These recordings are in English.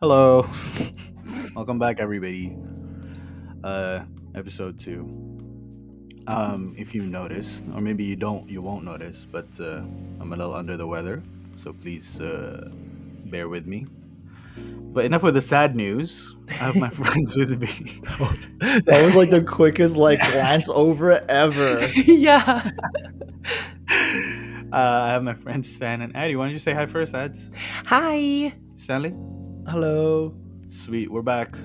Hello. Welcome back everybody. Uh Episode 2. If you noticed, or maybe you won't notice, but I'm a little under the weather, so please bear with me. But enough with the sad news. I have my friends with me. That was like the quickest glance over ever. Yeah. I have my friends Stan and Addy. Why don't you say hi first, Ad? Hi. Stanley? Hello. Sweet, we're back.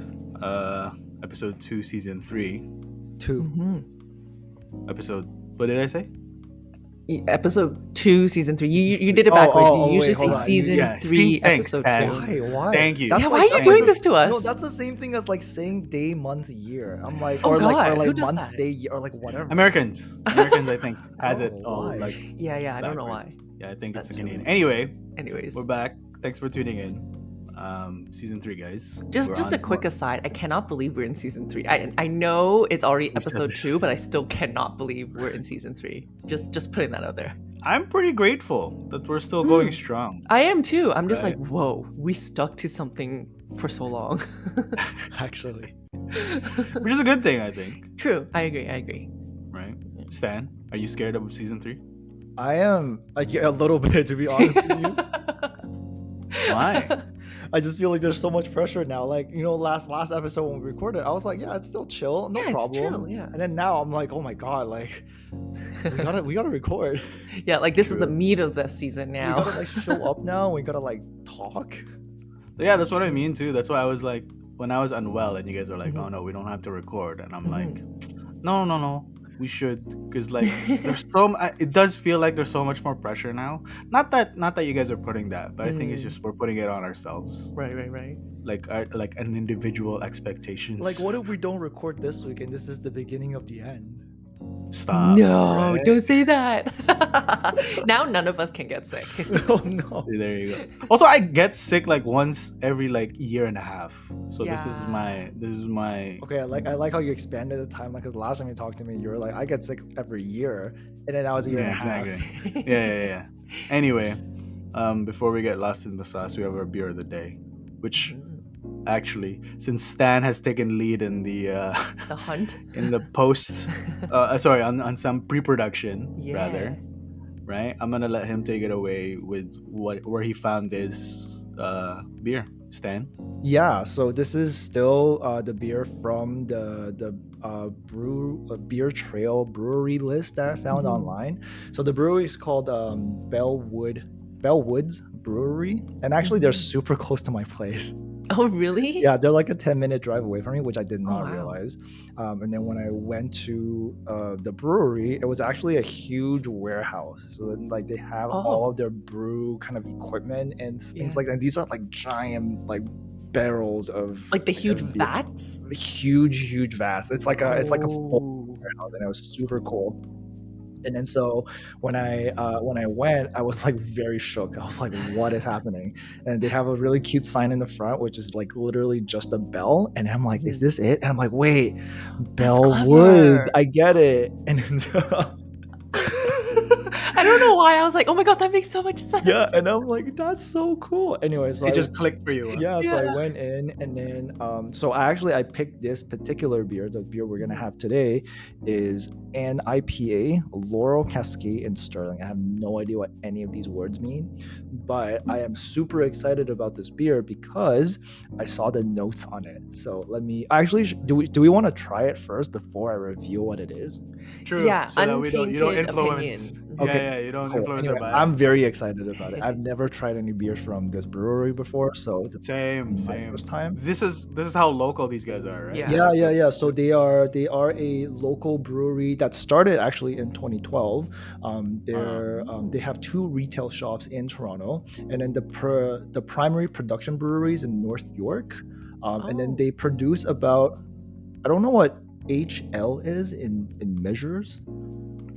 Episode 2, season 3. 2. Episode, what did I say? Episode 2, season 3. You did it backwards. You wait, usually say hold on. season Yeah, 3, see, thanks, episode Stan. 2. Why? Thank you. That's Yeah, why are you that's doing like this to us? No, that's the same thing as saying day, month, year. I'm like, Oh, or God, who like does month, that? day, year, or whatever. Americans, I think, has it all why? Yeah, I don't know why. backwards. Yeah, I think it's That's a Canadian. really- Anyway, Anyways, we're back. Thanks for tuning in. Season 3, guys. just We're a on quick for- aside. I cannot believe we're in season 3. I know it's already We said episode this. 2, but I still cannot believe we're in season 3. Just putting that out there. I'm pretty grateful that we're still going strong. I am too. I'm just Right. like, whoa, we stuck to something for so long. Actually. Which is a good thing, I think. True. I agree. Right? Stan, are you scared of season 3? I am a little bit, to be honest with you. Why? I just feel like there's so much pressure now. Last episode when we recorded, I was like, yeah, it's still chill, no Yeah, it's problem. chill, yeah. And then now I'm like, oh my god, we gotta record. Yeah, like this is the True. meat of the season now. We gotta show up now. We gotta talk. Yeah, that's what I mean too. That's why I was like, when I was unwell and you guys were like, Mhm. oh no, we don't have to record. And I'm Mhm. like, no, we should. Because there's it does feel like there's so much more pressure now. Not that you guys are putting that, but I think it's just we're putting it on ourselves. Right. Like an individual expectations. What if we don't record this week and this is the beginning of the end? Stop. No, right? don't say that. Now none of us can get sick. Oh no. There you go. Also, I get sick once every year and a half. So this is my Okay, I like how you expanded the timeline because last time you talked to me, you were like, I get sick every year, and then I was a year and a half. exactly. Yeah. Anyway, before we get lost in the sauce, we have our beer of the day, which actually, since Stan has taken lead in the The hunt. in the post, on some pre-production rather, right? I'm gonna let him take it away with where he found this beer. Stan. Yeah, so this is still the beer from the Beer Trail brewery list that I found online. So the brewery is called Bellwoods Brewery, and actually they're super close to my place. Oh, really? Yeah, they're like a 10-minute drive away from me, which I did not wow. realize. And then when I went to the brewery, it was actually a huge warehouse. So then, they have all of their brew kind of equipment and things like that. And these are giant barrels of Like the huge of beer. vats? Huge vats. It's like a full Oh. warehouse, and it was super cool. And then so when I went, I was very shook. I was like, what is happening? And they have a really cute sign in the front, which is literally just a bell. And I'm like, is this it? And I'm like, wait, Bellwoods, clever. I get it. And then I don't know why. I was like, oh my god, that makes so much sense. yeah, and I'm like, that's so cool. Anyway, so It just clicked for you. Huh? Yeah, so I Yeah. went in, and then so I picked this particular beer. The beer we're gonna have today is an IPA, Laurel Cascade and Sterling. I have no idea what any of these words mean, but I am super excited about this beer because I saw the notes on it. So let me actually do we want to try it first before I reveal what it is? True. Yeah, So that you don't untainted influence. opinion. Okay, You don't Cool. influence Anyway, our bias. I'm very excited about it. I've never tried any beers from this brewery before, so it's Same. my first time. This is how local these guys are, right? Yeah. Yeah. So they are a local brewery that started actually in 2012. They have 2 retail shops in Toronto, and then the primary production breweries in North York, and then Oh. they produce about, I don't know what HL is in measures.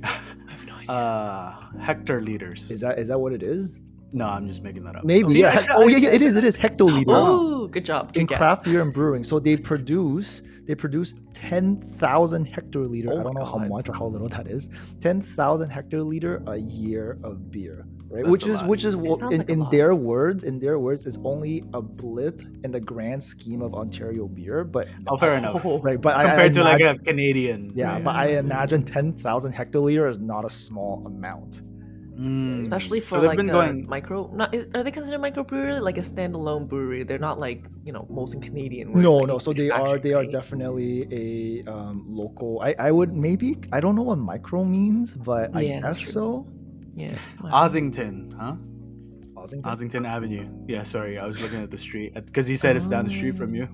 I have no idea. Hectoliters. Is that what it is? No, I'm just making that up. Maybe. See, Yeah. Oh yeah, it is. It is hectoliter. Oh, good job. In Good guess. craft beer and brewing. So they produce They produce 10,000 hectoliter. Oh I don't my know how God. much or how little that is. 10,000 hectoliter a year of beer, right? That's a lot. Which is It sounds like a in lot. their words, it's only a blip in the grand scheme of Ontario beer. But Oh, fair enough. right, but Compared to like imagine, a Canadian. yeah, right? but I imagine 10,000 hectoliter is not a small amount. Especially So for they've like been a going. micro, not are they considered microbrewery? Like a standalone brewery? They're not like Molson Canadian. Where it's No, like no. a So huge factory, they are right? definitely a local. I would maybe I don't know what micro means, but I Yeah, that's guess true. so. Yeah. Wow. Ossington, huh? Ossington? Ossington Avenue. Yeah, sorry, I was looking at the street because you said it's down the street from Oh. you.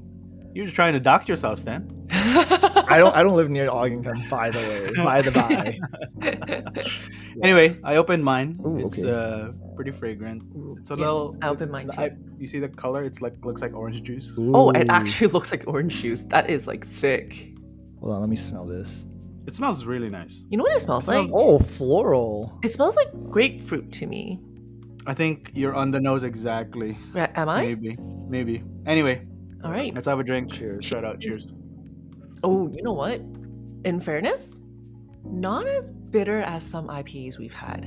You're just trying to dox yourself, Stan. I don't live near Ossington, by the way. By the by. Yeah. Anyway, I opened mine. Ooh, It's okay. pretty fragrant. Ooh, It's a yes, little. I It's opened mine I, too. you see the color? It's like looks like orange juice. Oh, it Ooh. actually looks like orange juice. That is like thick. Hold on, let me smell this. It smells really nice. You know what it smells It like? smells- Oh, floral. It smells like grapefruit to me. I think you're on the nose exactly. Am I? Maybe. Anyway, All right. let's have a drink. Cheers. Shout out. Cheers. Oh, you know what? In fairness, not as bitter as some IPAs we've had.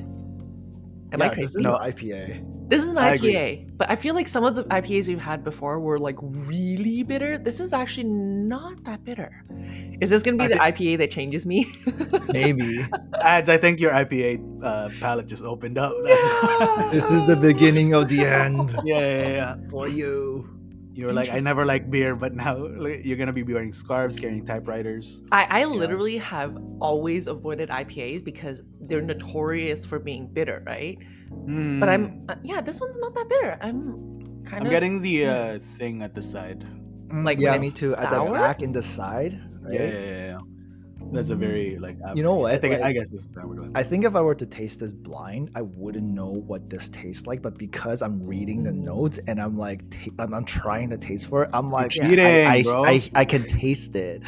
Am I Yeah, crazy? this is No. an IPA. This is an I agree. IPA, but I feel like some of the IPAs we've had before were like really bitter. This is actually not that bitter. Is this gonna be I the thi- IPA that changes me? Maybe. Ads, I think your IPA palette just opened up. That's why. This is the beginning of the end Yeah. for you. You were like, I never liked beer, but now you're gonna be wearing scarves, carrying typewriters. I literally have always avoided IPAs because they're notorious for being bitter, right? But I'm this one's not that bitter. I'm I'm getting the thing at the side. Like yeah, when me it's too. At the sour? back and the side, right? Yeah. That's a very like. You know what? I think Like, I guess this is how we're going. I think if I were to taste this blind, I wouldn't know what this tastes like. But because I'm reading the notes and I'm like, I'm trying to taste for it, I'm like, cheating, bro. I can taste it.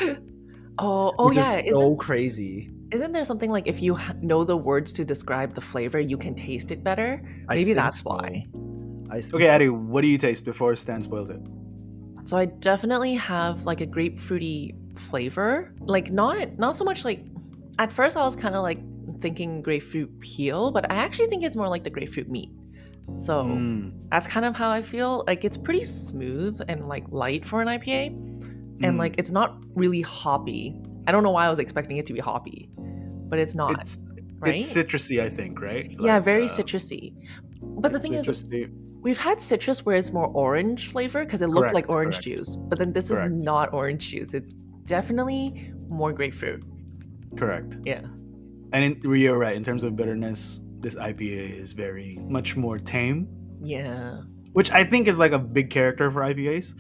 Oh Which yeah. is so crazy. Isn't there something like if you know the words to describe the flavor, you can taste it better? I Maybe think that's so. why. Okay, Addie, what do you taste before Stan spoiled it? So I definitely have like a grapefruity flavor. Like not so much like at first I was kind of like thinking grapefruit peel, but I actually think it's more like the grapefruit meat. So that's kind of how I feel. Like it's pretty smooth and like light for an IPA. And like it's not really hoppy. I don't know why I was expecting it to be hoppy, but it's not. It's right? It's citrusy, I think, right? Yeah, Like, very citrusy. But the it's thing is, citrusy. we've had citrus where it's more orange flavor because it looked like Correct, orange correct. juice. But then this is Correct. not orange juice. It's definitely more grapefruit. Correct. Yeah. And you're right. In terms of bitterness, this IPA is very much more tame, Yeah. which I think is like a big character for IPAs.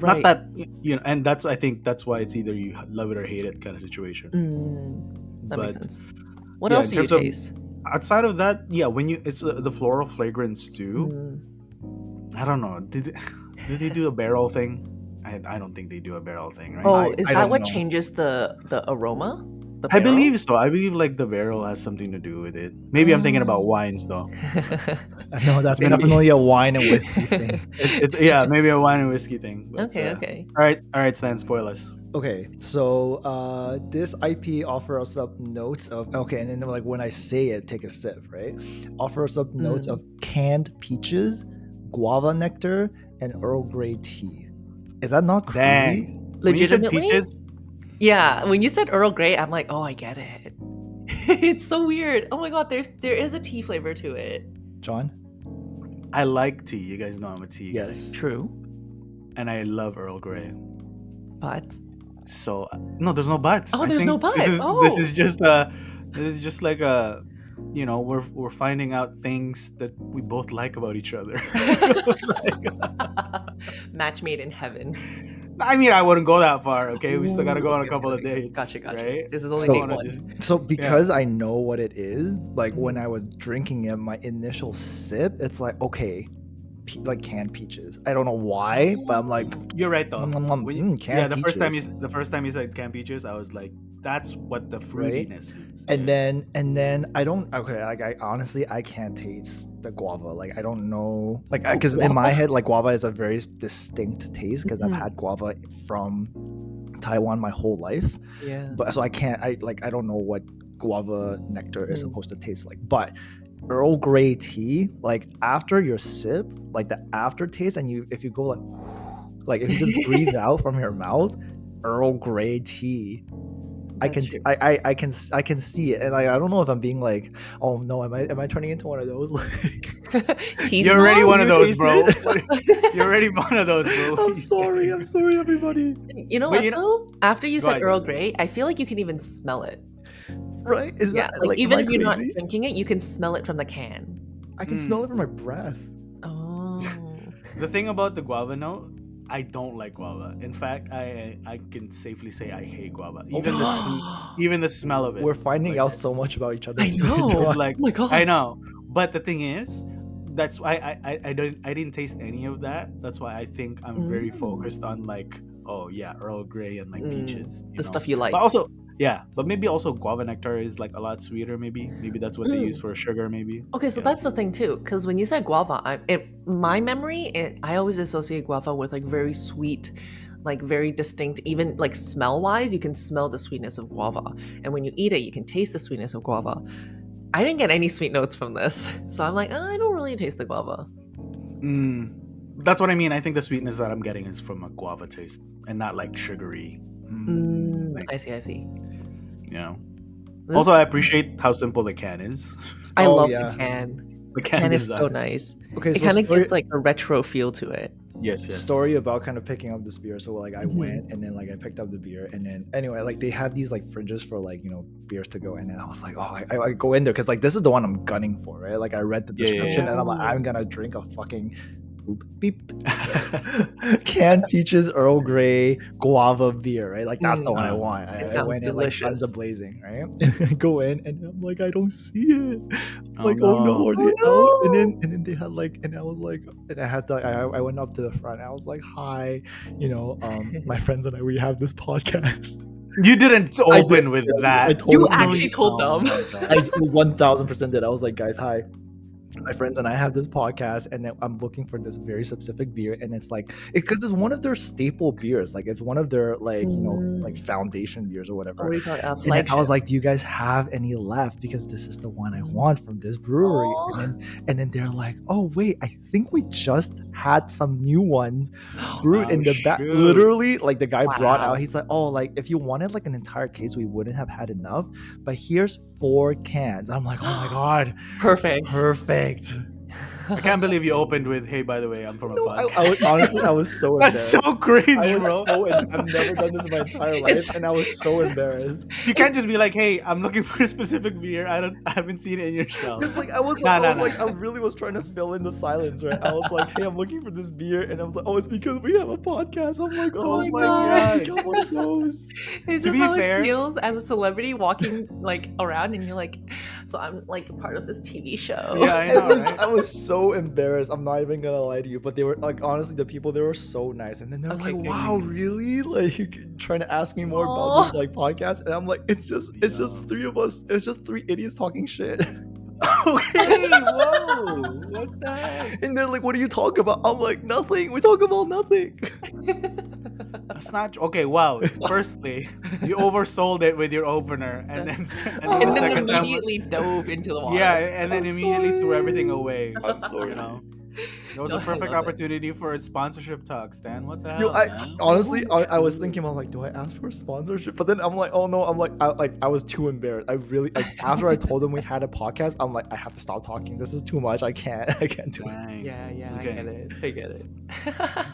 Right. Not that and I think that's why it's either you love it or hate it kind of situation. That makes But, sense. What yeah, else in do you terms of- taste? Outside of that, yeah, when it's the floral fragrance too. Mm. I don't know. Did they do a barrel thing? I don't think they do a barrel thing, right? Oh, is I that don't what know. changes the aroma? The I barrel? believe so. I believe like the barrel has something to do with it. Maybe I'm thinking about wines though. No, that's Maybe. definitely a wine and whiskey thing. It's maybe a wine and whiskey thing. But, okay. All right, Stan, spoil us. Okay, so this IP offers up notes of and then like when I say it, take a sip, right? Offers up notes of canned peaches, guava nectar, and Earl Grey tea. Is that not crazy? Dang. When you said Legitimately? peaches, Yeah, when you said Earl Grey, I'm like, oh, I get it. It's so weird. Oh my god, there is a tea flavor to it. John? I like tea. You guys know I'm a tea guy. Yes. True, And I love Earl Grey. but So no, there's no buts. Oh, I there's think no but. This Oh. is just like a, we're finding out things that we both like about each other. match made in heaven. I mean, I wouldn't go that far. Okay, we still got to Ooh, go on a okay, couple okay, of okay. dates. Gotcha. Right? This is only So- date Wanna one. just- So because I know what it is, like when I was drinking it, my initial sip, it's like, okay, like canned peaches. I don't know why, but I'm like, You're right though. When you- canned the peaches. first time you said canned peaches, I was like, that's what the fruitiness is. And then I don't like I honestly I can't taste the guava. Like I don't know, like because in my head like guava is a very distinct taste because I've had guava from Taiwan my whole life, Yeah. but so I don't know what guava nectar is Mm. supposed to taste like. But Earl Grey tea, like after your sip, like the aftertaste, and if you go like if you just breathe out from your mouth, Earl Grey tea. That's true. I can see it, and I don't know if I'm being like, oh no, am I turning into one of those like? Tea You're already snob? one of You those, taste bro. it? You're already one of those, bro. What are I'm you sorry, saying? everybody. You know But what you know- though? After you Go said ahead, go Earl ahead. Grey, I feel like you can even smell it. Right? Is Yeah, that like like, am even I if you're not crazy? drinking it, you can smell it from the can. I can smell it from my breath. Oh. The thing about the guava note, I don't like guava. In fact, I can safely say I hate guava. Even the smell of it. We're finding Like, out so much about each other. I too, know. John. It's like Oh my God. I know, but the thing is, that's why I didn't taste any of that. That's why I think I'm very focused on like, oh yeah, Earl Grey and like peaches. The stuff you like. But also, yeah, but maybe also guava nectar is like a lot sweeter. Maybe that's what they use for sugar. Maybe. Okay, so that's the thing too, because when you said guava, my memory, I always associate guava with like very sweet, like very distinct, even like smell wise, you can smell the sweetness of guava, and when you eat it, you can taste the sweetness of guava. I didn't get any sweet notes from this, so I'm like, I don't really taste the guava. That's what I mean. I think the sweetness that I'm getting is from a guava taste and not like sugary. I see. You know. This- Also, I appreciate how simple the can is. I Oh, love yeah. the can. The Can is design. so nice. Okay, It so kind of story, gives like a retro feel to it. Yes. story about kind of picking up this beer. So like I Mhm. went and then like I picked up the beer, and then anyway, like they have these like fridges for like, you know, beers to go in, and I was like, oh, I go in there because like this is the one I'm gunning for, right? Like I read the Yeah, yeah, description yeah. and I'm like, I'm gonna drink a fucking beep canned peaches Earl Grey guava beer, right? Like that's the one I want. I sounds went in like guns delicious. a blazing, right? I go in and I'm like, I don't see it. Oh, Like, oh no, no. are they out? And then they had like, and I was like, and I had to, I went up to the front. I was like, hi, you know, my friends and we have this podcast. You didn't I open did. with I that. totally You did. actually told Oh them. my God. I 1000% did. I was like, guys, hi. My friends and I have this podcast, and then I'm looking for this very specific beer, and it's like because it's one of their staple beers, like it's one of their like, you know, like foundation beers or whatever. What do you call it? And then Flagship. I was like, do you guys have any left? Because this is the one I want from this brewery. Aw. And then they're like, oh wait, I think we just had some new ones brewed in Oh, the back. shoot. Literally, like the guy brought Wow. out, he's like, oh, like if you wanted like an entire case, we wouldn't have had enough, but here's 4 cans. I'm like, oh my god, Perfect. I can't believe you opened with, "Hey, by the way, I'm from a No, podcast." I was honestly, I was so That's embarrassed. so cringe, I was bro. I've never done this in my entire life, It's- and I was so embarrassed. You can't just be like, "Hey, I'm looking for a specific beer. I haven't seen it in your shelf." Because like I was Nah, like, nah, I was like, nah. I really was trying to fill in the silence, right? I was like, hey, I'm looking for this beer, and I'm like, oh, it's because we have a podcast. I'm like, oh, Oh my my god, God. got one of those. It's To just be how fair- it feels as a celebrity walking like around, and you're like, so I'm like part of this TV show. Yeah, I know, right? I was so embarrassed. I'm not even gonna lie to you, but they were like, honestly, the people they were so nice, and then they're Okay, like, good. wow, really? Like trying to ask me more about this like podcast, and I'm like, it's just three of us. It's just 3 idiots talking shit. Okay, whoa, what the heck? And they're like, what do you talk about? I'm like, nothing. We talk about nothing. That's not okay. Wow. Firstly, you oversold it with your opener, and then And the then second time, immediately dove into the water. yeah, and then I'm immediately threw sorry. everything away. I'm sorry. You know, it was No, a I perfect love it. opportunity for a sponsorship talk, Stan. What the hell? Yo, I man? honestly, I was thinking about like, do I ask for a sponsorship? But then I'm like, oh no, I'm like, I was too embarrassed. I really like after I told them we had a podcast, I'm like, I have to stop talking. This is too much. I can't do it. Dang. Yeah, I Okay. get it. I get it.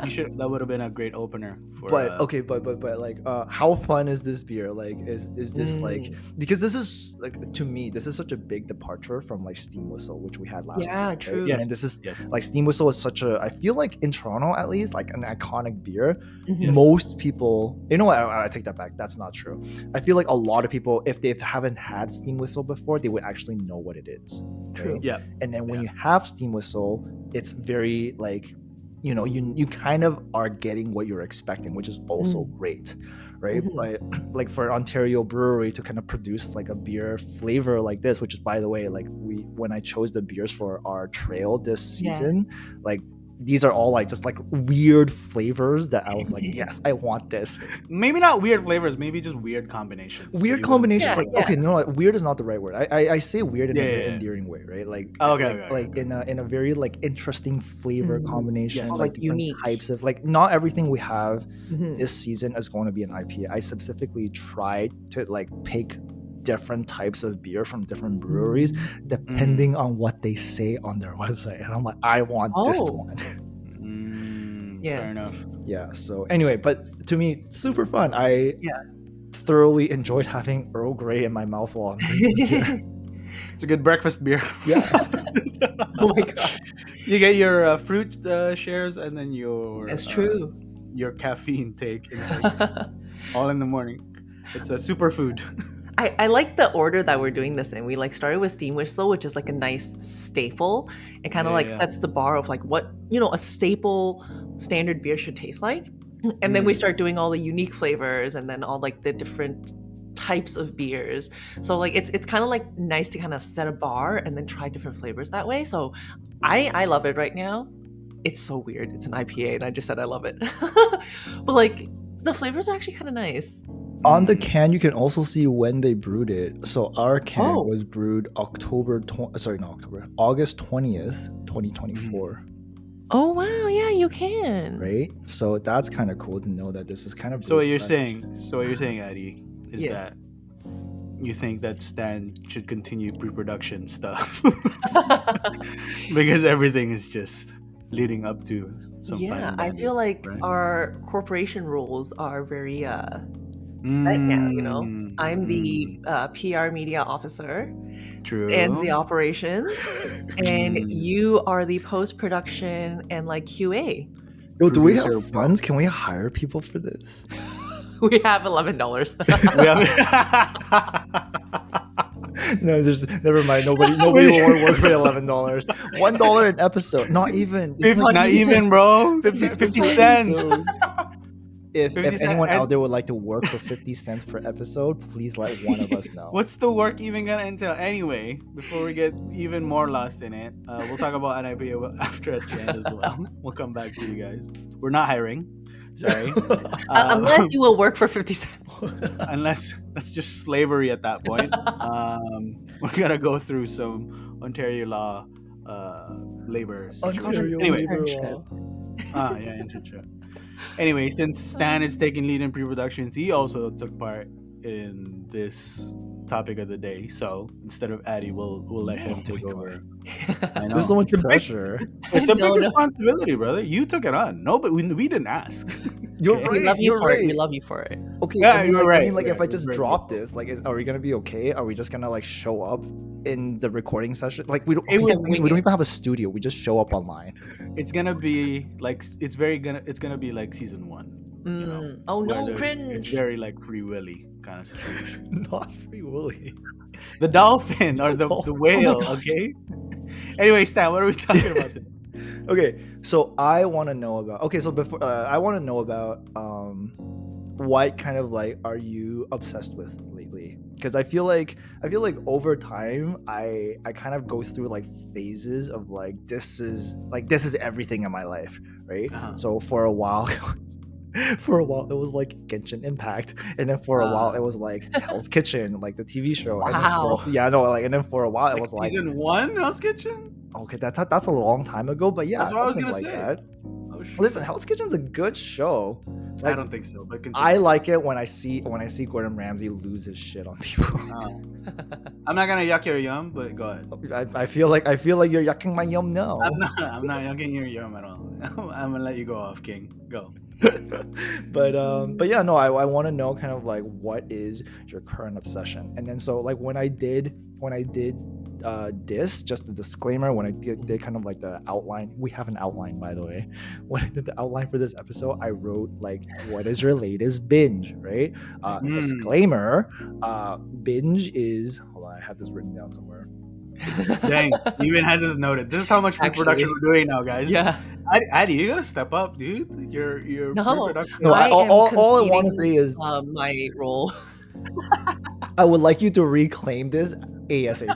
You should. That would have been a great opener. For, But okay, but like, how fun is this beer? Like, is this like because this is like to me, this is such a big departure from like Steam Whistle, which we had last. Yeah, week, true. Right? Yes, And this is yes. like Steam Whistle is such a, I feel like in Toronto at least, like an iconic beer. Mhm. Most people, you know what? I take that back. That's not true. I feel like a lot of people, if they haven't had Steam Whistle before, they would actually know what it is. True. Yeah. And then when you have Steam Whistle, it's very like, you know, you kind of are getting what you're expecting, which is also great, right? Mhm. But like for Ontario Brewery to kind of produce like a beer flavor like this, which is by the way, like when I chose the beers for our trail this Yeah. season, like these are all like just like weird flavors that I was like, yes, I want this. Maybe not weird flavors, maybe just weird combinations. Weird You wouldn't combination. Yeah, care Like, about. okay, no, weird is not the right word. I say weird in Yeah, a very yeah, yeah. endearing way, right? Like, Oh, okay, like, okay, like okay. in a very like interesting flavor Mhm. combination, Yes. like Like different unique. types of like. Not everything we have Mhm. this season is going to be an IPA. I specifically tried to like pick different types of beer from different breweries depending on what they say on their website, and I'm like, I want this Oh. one. Yeah. Fair enough. Yeah. So anyway, but to me, super fun. I Yeah. thoroughly enjoyed having Earl Grey in my mouth while I'm drinking beer. It's a good breakfast beer. Yeah. Oh my god. You get your fruit shares and then That's true. your caffeine intake all in the morning. It's a superfood. I like the order that we're doing this in. We like started with Steam Whistle, which is like a nice staple. It kind of like Yeah. sets the bar of like what, you know, a staple standard beer should taste like. And then we start doing all the unique flavors and then all like the different types of beers. So like it's kind of like nice to kind of set a bar and then try different flavors that way. So I love it right now. It's so weird. It's an IPA and I just said I love it. But like the flavors are actually kind of nice. On the can, you can also see when they brewed it. So our can Oh. was brewed August 20th, 2024. Oh wow, yeah, you can. Right? So that's kind of cool to know that this is kind of So what brewed you're fresh. saying, Eddie, is Yeah. that you think that Stan should continue pre-production stuff because everything is just leading up to some Yeah, final I feel like right? our corporation rules are very set now, you know. I'm the PR media officer, Stan's the True. operations, and you are the post-production and like QA. Yo, do we Producer have funds? Can we hire people for this? We have $11. We have No, there's never mind. Nobody will work for $11. $1 an episode. Not even. It's like not even, bro. 50 50 cents. If 50 cents anyone and- out there would like to work for 50 cents per episode, please let one of us know. What's the work even gonna entail anyway? Before we get even more lost in it, we'll talk about NIPA after at the end as well. We'll come back to you guys. We're not hiring. Sorry. Unless you will work for 50 cents. Unless that's just slavery at that point. We're gonna go through some Ontario law labor situation. Ontario Anyway. labor Internship. law. Yeah, internship. Anyway, since Stan is taking lead in pre-productions, he also took part in this topic of the day. So instead of Addy, we'll let him take my over. God. I know. This is so much It's a big- pressure. It's a No, big no. responsibility, brother. You took it on. No, but we didn't ask. You're Okay. right. We love you you're for it. right. We love you for it. Okay, Yeah, I mean, you're like, right, I mean, like, you're if right. I just You're very drop grateful. this, like, are we gonna be okay? Are we just gonna like show up in the recording session? Like, we don't. It We, would- don't- we don't even have a studio. We just show up online. It's gonna be like it's gonna be like season 1. You know, Oh where no, there's- cringe. It's very like Free Willy kind of situation. Not Free Willy. The dolphin or the Dolphin. whale. God. Okay. Anyway, Stan, what are we talking about today? Okay, so I want to know about. Okay, so before I want to know about what kind of like are you obsessed with lately? Because I feel like over time I kind of go through like phases of like this is everything in my life, right? Uh-huh. So for a while. For a while, it was like Genshin Impact, and then for a while, it was like Hell's Kitchen, like the TV show. And then Wow. and then for a while, it was like season 1 Hell's Kitchen. okay, that's a long time ago, but yeah, That's what I was something gonna like say. that. Oh, shit. Listen, Hell's Kitchen's a good show. I Like, don't think so, but continue. I like it when I see Gordon Ramsay lose his shit on people. I'm not gonna yuck your yum, but go ahead. I feel like you're yucking my yum now. I'm not yucking your yum at all. I'm gonna let you go off, King. Go. But yeah, no, I want to know kind of like what is your current obsession, and then so like when I did this, just a disclaimer, when I did kind of like the outline, we have an outline by the way. When I did the outline for this episode, I wrote like what is your latest binge, right? Disclaimer, binge is, hold on, I have this written down somewhere. Dang, he even has this noted. This is how much pre-production Actually. we're doing now, guys. Yeah. Addy, you gotta step up, dude. Your No. pre-production. No, I am all I want to conceding, say is my role. I would like you to reclaim this ASAP.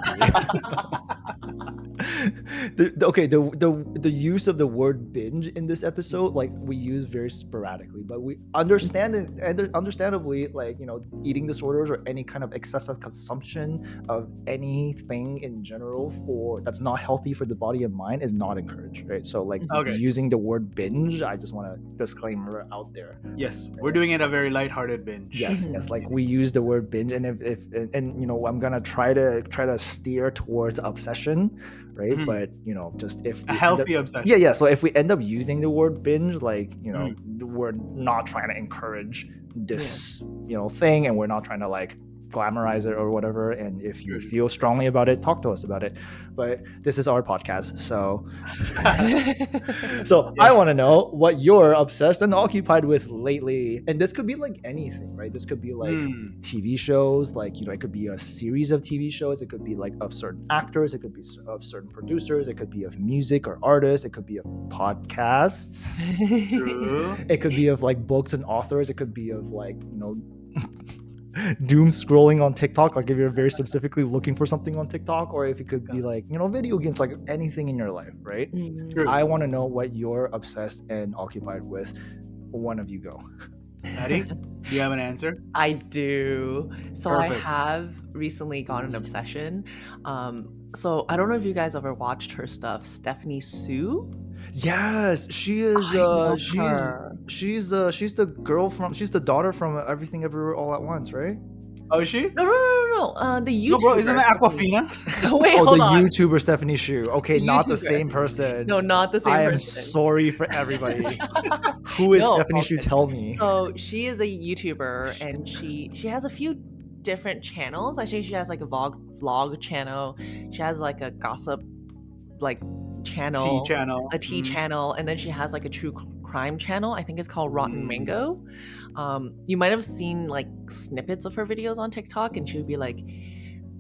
The use of the word binge in this episode, like, we use very sporadically, but we understand it, and understandably, like, eating disorders or any kind of excessive consumption of anything in general for that's not healthy for the body and mind is not encouraged, right? So, like, Okay. using the word binge, I just want to disclaimer out there. Yes, we're doing it a very lighthearted binge. Yes, Mhm. yes, like, we use the word binge, and if and I'm gonna try to steer towards obsession, right? Mhm. But just if A we healthy obsession. yeah, so if we end up using the word binge, like, Mhm. we're not trying to encourage this thing, and we're not trying to, like, glamorize it or whatever. And if you True. feel strongly about it, talk to us about it. But this is our podcast, so I Yes. want to know what you're obsessed and occupied with lately. And this could be like anything, right? This could be like Mm. TV shows, like, it could be a series of TV shows. It could be like of certain actors. It could be of certain producers. It could be of music or artists. It could be of podcasts. True. It could be of, like, books and authors. It could be of, like, doom scrolling on TikTok, like if you're very specifically looking for something on TikTok, or if it could be like, video games, like anything in your life, right? Mhm. True. I want to know what you're obsessed and occupied with. One of you go. Maddie, do you have an answer? I do. So Perfect. I have recently got an obsession. So I don't know if you guys ever watched her stuff, Stephanie Sue. Yes, she is. I love her. She's the girl from. She's the daughter from Everything Everywhere All at Once, right? Oh, is she? No. The YouTuber. No, bro, isn't that Stephanie Aquafina? Sue. Wait, Oh, hold the on. YouTuber Stephanie Shu. Okay, The not the YouTuber. same person. No, not the same I am person. sorry for everybody. Who is No, Stephanie all Shu? good. Tell me. So she is a YouTuber, and she has a few different channels. I think she has like a vlog channel. She has like a gossip like channel, T channel. a tea channel, and then she has like a true crime channel. I think it's called Rotten Mango. You might have seen like snippets of her videos on TikTok, and she would be like,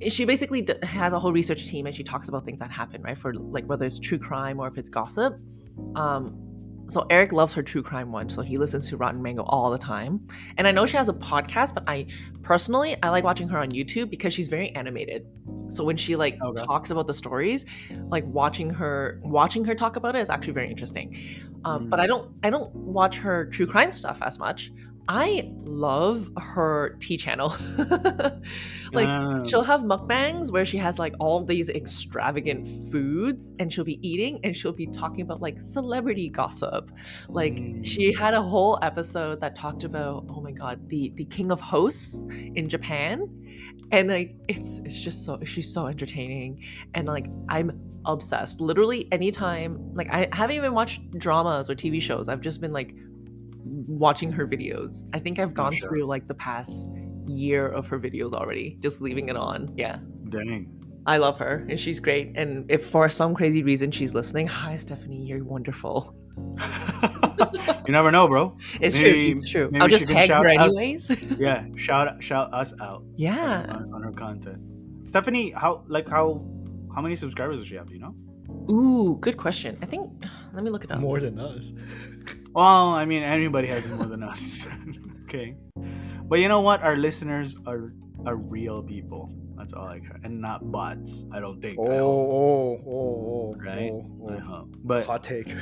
she basically has a whole research team, and she talks about things that happen, right? For like whether it's true crime or if it's gossip. So Eric loves her true crime one, so he listens to Rotten Mango all the time. And I know she has a podcast, but I like watching her on YouTube because she's very animated. So when she like Okay. talks about the stories, like watching her talk about it is actually very interesting. But I don't watch her true crime stuff as much. I love her tea channel. Like she'll have mukbangs where she has like all these extravagant foods, and she'll be eating, and she'll be talking about like celebrity gossip. Like she had a whole episode that talked about, oh my god, the king of hosts in Japan. And like it's just she's so entertaining, and like I'm obsessed. Literally anytime, like I haven't even watched dramas or TV shows. I've just been like watching her videos. I think I've gone Sure. through like the past year of her videos already, just leaving it on. Yeah. Dang. I love her, and she's great. And if for some crazy reason she's listening, hi Stephanie, you're wonderful. You never know, bro. It's Maybe- true. It's true. maybe I'll she just can tag shout her us- anyways. Yeah, shout us out Yeah. on her content. Stephanie, how many subscribers does she have? Do you know? Ooh, good question. I think let me look it up. More than us. Well, I mean, anybody has more than us. Okay, but you know what? Our listeners are real people. That's all I care, and not bots. I don't think. I hope, right? I hope. But Hot take.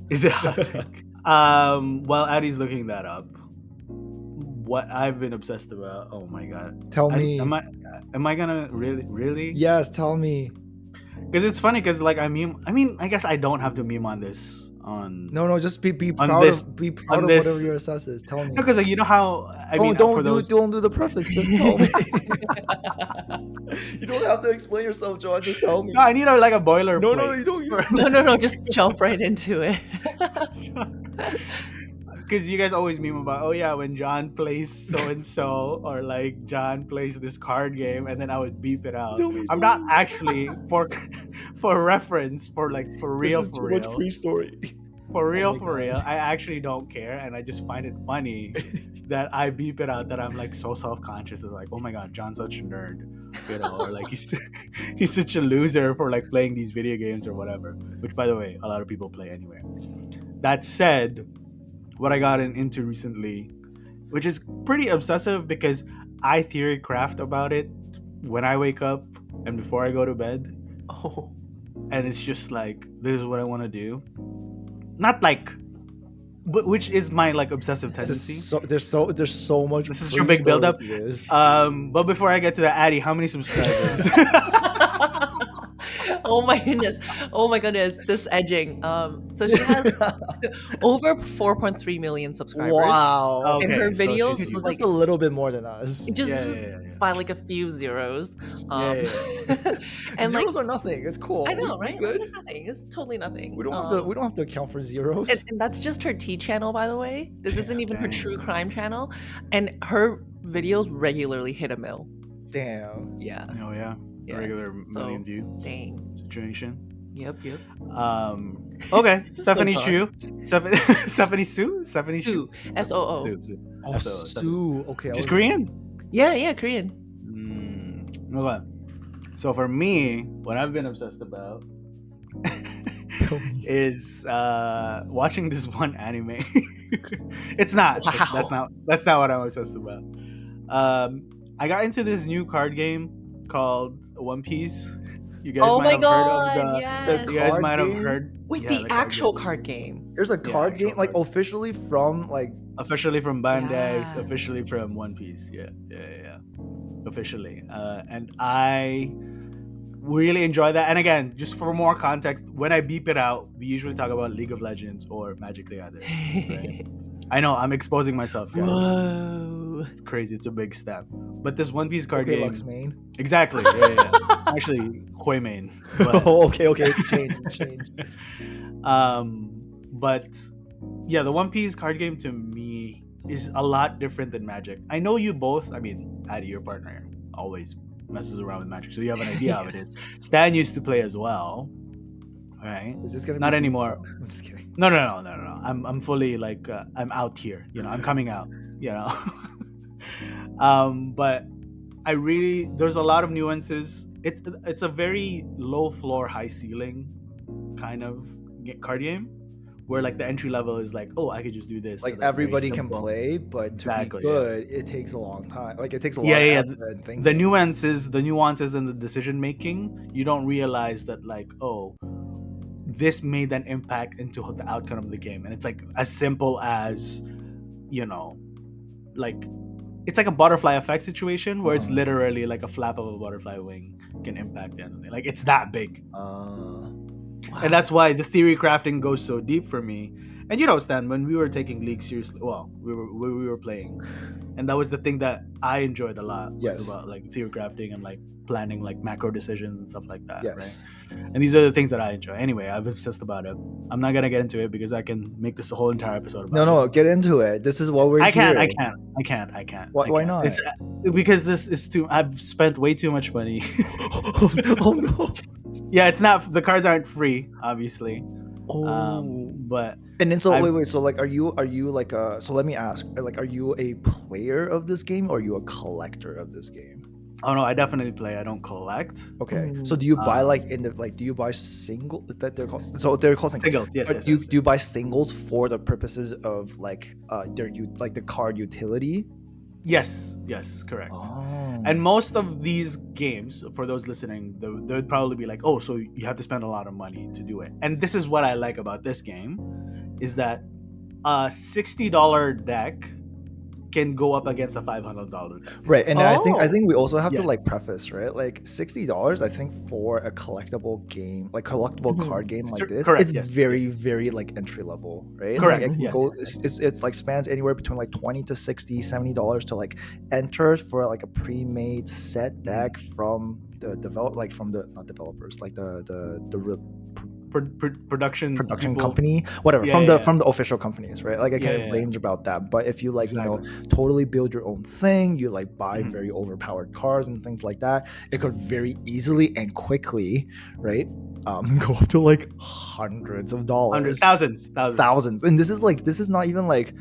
is it hot take? While Addie's looking that up, what I've been obsessed about. Oh my god. Tell me. Am I gonna really? Yes, tell me. Because it's funny. Because like I mean, I guess I don't have to meme on this. No, just be On proud this- of on whatever this- your assess is. Tell me. Because like, you know how I mean, don't for do those. don't do the preface. Just tell me. You don't have to explain yourself, John. Just tell me. No, I need like a boiler. No, you don't. No, just jump right into it. Because you guys always meme about, oh yeah, when John plays so and so, or like John plays this card game, and then I would beep it out. Tell me, I'm tell not me. actually for reference, for real, This is too much pre-story. for real, my for God. real. I actually don't care, and I just find it funny that I beep it out. That I'm like so self-conscious. It's like, oh my god, John's such a nerd, or like he's such a loser for like playing these video games or whatever. Which, by the way, a lot of people play anyway. That said, what I got into recently, which is pretty obsessive because I theory craft about it when I wake up and before I go to bed. Oh. and it's just like this is what I want to do. Not like, which is my like obsessive tendency. There's so much. This is your big story build-up. to this. But before I get to that, Addy, how many subscribers? Oh my goodness. Oh my goodness. This edging. So she has over 4.3 million subscribers. Wow. And her Okay, so videos she's It's is just like a little bit more than us. just, Yeah, just yeah, yeah, yeah. by like a few zeros. Yeah, And like Zeros are nothing. It's cool. I know, We right? good. It's like nothing. It's totally nothing. We don't have to account for zeros. And that's just her tea channel, by the way. This isn't even her Dang. true crime channel. And her videos regularly hit a mil. Damn. Yeah. Oh yeah, Yeah. regular So, million view dang. situation. Yep. Okay, So Stephanie John. Chu, Stephanie Sue, Stephanie Sue. S-O-O. Oh, Sue. Okay. She's Korean. Yeah, Korean. Okay. So for me, what I've been obsessed about is watching this one anime. It's not. Wow. That's not what I'm obsessed about. I got into this new card game called One Piece. You guys Oh might my have god, heard of the. yes. You guys card might have game? heard. Wait, yeah, the card actual game. card game. There's a Yeah, card actual game, like card. officially from like. Officially from Bandai, Yeah. officially from One Piece. Yeah. Officially. And I really enjoy that. And again, just for more context, when I beep it out, we usually talk about League of Legends or Magic the Gathering. Right? I know I'm exposing myself, guys. Whoa. It's crazy. It's a big step. But this One Piece card Okay, game, Lux main. exactly. Yeah. Actually, Hui main. But, Oh, okay. It's changed. but yeah, the One Piece card game to me is a lot different than Magic. I know you both. I mean, Addy, your partner, always messes around with Magic, so you have an idea how it is. Stan used to play as well, right? Is this gonna Not be anymore. I'm just kidding. No. I'm fully like I'm out here. I'm coming out. But I really there's a lot of nuances. It's a very low floor, high ceiling kind of card game, where like the entry level is like, oh, I could just do this. Like very everybody can simple. play, but to Exactly, be yeah. good, it takes a long time. Like it takes a lot Yeah, of yeah, effort and thinking. The nuances and the decision making, you don't realize that like, oh, this made an impact into the outcome of the game. And it's like as simple as, like it's like a butterfly effect situation where it's literally like a flap of a butterfly wing can impact the end. Like it's that big. Wow. And that's why the theory crafting goes so deep for me. And Stan, when we were taking League seriously, well, we were playing, and that was the thing that I enjoyed a lot. Was Yes. about like theory crafting and like planning like macro decisions and stuff like that. Yes. Right. And these are the things that I enjoy. Anyway, I'm obsessed about it. I'm not gonna get into it because I can make this a whole entire episode about it. No, get into it. This is what we're I can't. here. I can't. Why not? It's, because this is too. I've spent way too much money. Oh no. Yeah, it's not. The cards aren't free, obviously. Oh. But And then so I've- wait. So like, are you like a? So let me ask. Like, are you a player of this game or are you a collector of this game? oh no, I definitely play. I don't collect. Okay. So do you buy like in the like? Do you buy single? That they're called. So they're called Singles, yes. But do you buy singles for the purposes of like like the card utility? Yes, correct. Oh. And most of these games, for those listening, they would probably be like, "Oh, so you have to spend a lot of money to do it." And this is what I like about this game, is that a $60 deck can go up against a $500 deck. Right, and I Oh. think we also have to Yes. like preface, right? Like $60, I think for a collectible game, like collectible Mhm. card game like this, Correct, it's yes. very like entry level, right? Correct, Like, it can yes, go, yes. it's like spans anywhere between like $20 to $60, $70 to like enter for like a pre-made set deck from the not developers, like the Production production people. company, whatever, Yeah, from the official companies, right? Like I can't Yeah. range about that. But if you like, Exactly. totally build your own thing, you like buy Mhm. very overpowered cars and things like that, it could very easily and quickly, right? Go up to like hundreds of dollars, Hundreds, thousands. And this is not even like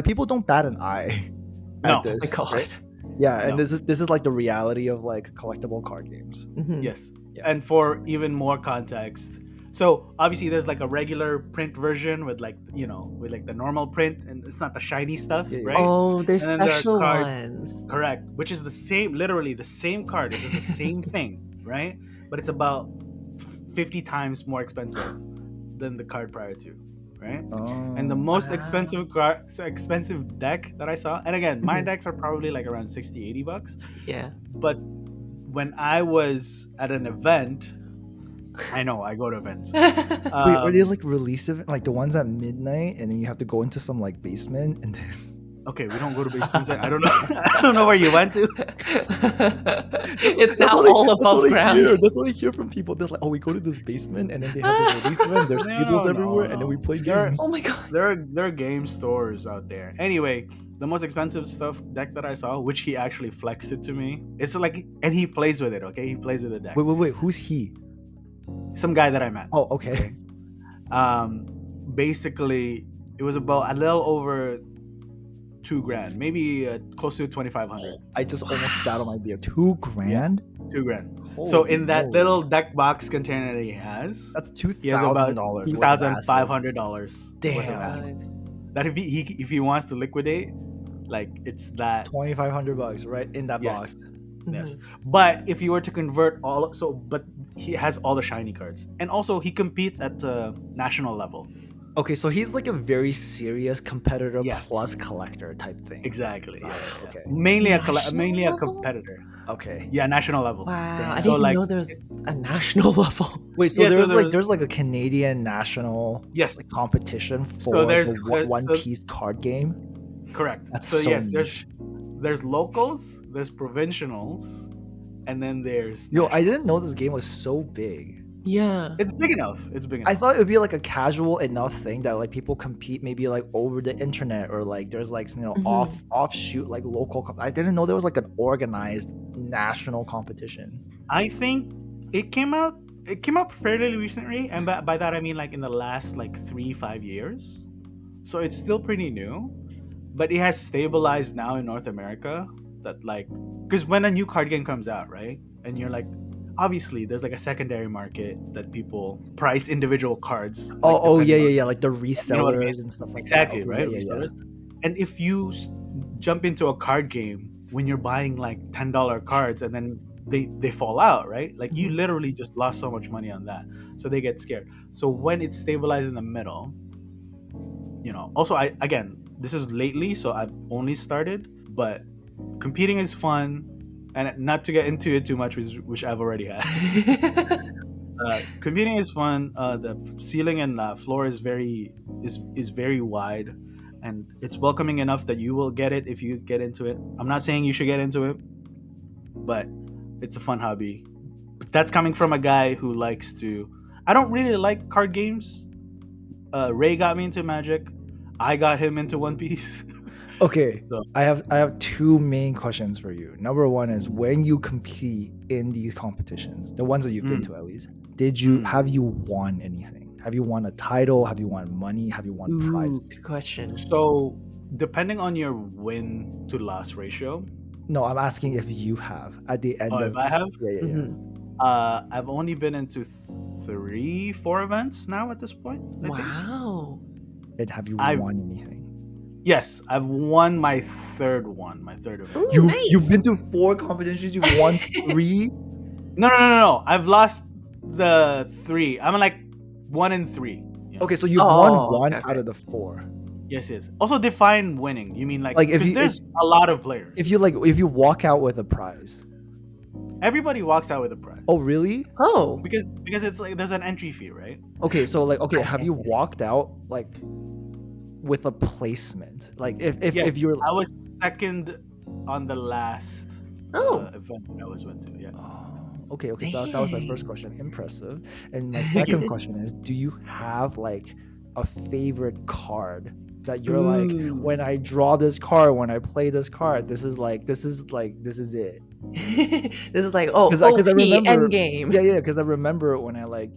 people don't bat an eye No. at this. Oh my god. right? Yeah, and No. this is like the reality of like collectible card games. Mhm. Yes. Yeah. And for even more context, so obviously there's like a regular print version with like with like the normal print, and it's not the shiny stuff, Yeah, yeah. right? Oh, there's And then there are special cards. ones. Correct. Which is the same, literally the same card. It does the same thing, right? But it's about 50 times more expensive than the card prior to, right? Oh. And the most Wow. expensive deck that I saw, and again, my Mhm. decks are probably like around 60, $80. Yeah. But when I was at an event, I know I go to events. Wait, are they Um, like release event, like the ones at midnight, and then you have to go into some like basement, and then okay, we don't go to basements. I don't know. I don't know where you went to. It's now all above ground. That's what I hear from people. They're like, "Oh, we go to this basement, and then they have this release event. There's tables everywhere, and then we play games." Oh my god. There are game stores out there. Anyway, the most expensive stuff deck that I saw, which he actually flexed it to me. It's like, and he plays with it. Okay, he plays with the deck. Wait. Who's he? Some guy that I met. Oh, okay. Basically, it was about a little over $2,000, maybe close to 2,500. I just almost spat on my beer. $2,000. $2,000. So in that moly. little deck box container that he has, That's he has about $2,000. $2,500 Damn. worth of assets. That if he wants to liquidate, like it's that. $2,500 right in that Yes. box. Yes. Mhm. But if you were to convert but he has all the shiny cards, and also he competes at the national level. Okay, so he's like a very serious competitor Yes. plus collector type thing. Exactly. Got Yeah, it, yeah. okay. Mainly National mainly a level? competitor. Okay. Yeah, national level. Wow. Damn. I So, didn't even like, know there was a national level. Wait, so Yeah, so there's like a Canadian national Yes. like competition for So there's the One so- Piece card game. Correct. That's so so yes, niche. there's locals, there's provincials, and then there's Yo, I national. didn't know this game was so big. Yeah. It's big enough. It's big enough. I thought it would be like a casual enough thing that like people compete maybe like over the internet or like there's like Mhm. offshoot like local. I didn't know there was like an organized national competition. I think it came out fairly recently, and by that I mean like in the last like 3-5 years. So it's still pretty new, but it has stabilized now in North America. That like, because when a new card game comes out, right, and you're like, obviously there's like a secondary market that people price individual cards. Like, Oh yeah, depending on- like the resellers know what I mean? and stuff like Exactly, that. right? Yeah. Resellers. And if you jump into a card game when you're buying like $10 cards and then they fall out, right? Like you literally just lost so much money on that. So they get scared. So when it's stabilized in the middle, also this is lately, so I've only started, but competing is fun, and not to get into it too much, which I've already had. Competing is fun. The ceiling and floor is very wide, and it's welcoming enough that you will get it if you get into it. I'm not saying you should get into it, but it's a fun hobby. But that's coming from a guy who likes to. I don't really like card games. Ray got me into Magic. I got him into One Piece. Okay, So- I have two main questions for you. Number one is when you compete in these competitions, the ones that you've been to at least, have you won anything? Have you won a title? Have you won money? Have you won prizes? Good question. So, depending on your win to loss ratio, No, I'm asking if you have at the end of if I have, yeah. Mhm. I've only been into 3-4 events now at this point. I think. Wow. And have you I've- won anything? Yes, I've won my third event. Ooh, You've nice. been to 4 competitions. You've won 3. No. I've lost the 3. I'm like 1 in 3. Okay, so you've Oh, won 1 okay. out of the 4. Yes. Also define winning. You mean like Like, if because you- there's a lot of players. If you walk out with a prize. Everybody walks out with a prize. Oh, really? Oh. Because it's like there's an entry fee, right? Okay, so have you walked out like with a placement? Like if you're I was second on the last Oh. event that I went to. Yeah. Oh, okay. So that was my first Dang. question. Impressive. And my second question is, do you have like a favorite card that you're like, Ooh. when I draw this card, when I play this card, this is it? This is like OP end game. Yeah, because I remember when I like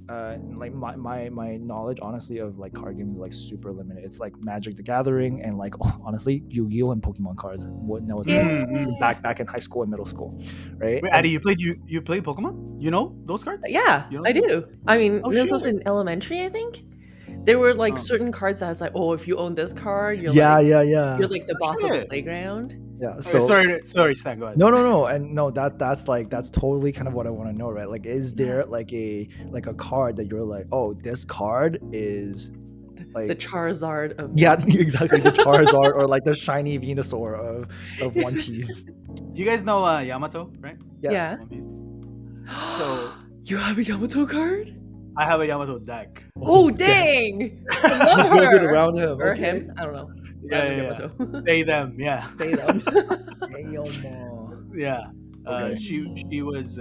my knowledge honestly of like card games is like super limited. It's like Magic the Gathering and like honestly Yu-Gi-Oh and Pokemon cards. When I was back in high school and middle school, right? Wait, Addy, you played Pokemon? You know those cards? Yeah, You know? I do. I mean, Oh, this was shit. in elementary, I think. There were like Oh. certain cards that was like, oh, if you own this card, you're Yeah. like the boss of the Shit. playground. Yeah. Sorry, So sorry, Stan. Go ahead. no, and no, that's totally kind of what I want to know, right? Like, is Yeah. there like a card that you're like, oh, this card is like The Charizard of yeah, One Piece. exactly, the Charizard or like the shiny Venusaur of One Piece. You guys know Yamato, right? Yes. Yeah. One Piece. So You have a Yamato card? I have a Yamato deck. Oh, damn. dang! I love You build it her. around him. Or Okay. him. I don't know. Yeah, Random yeah, Yamato. They them, yeah. They them. Damn. Yeah. Okay. She was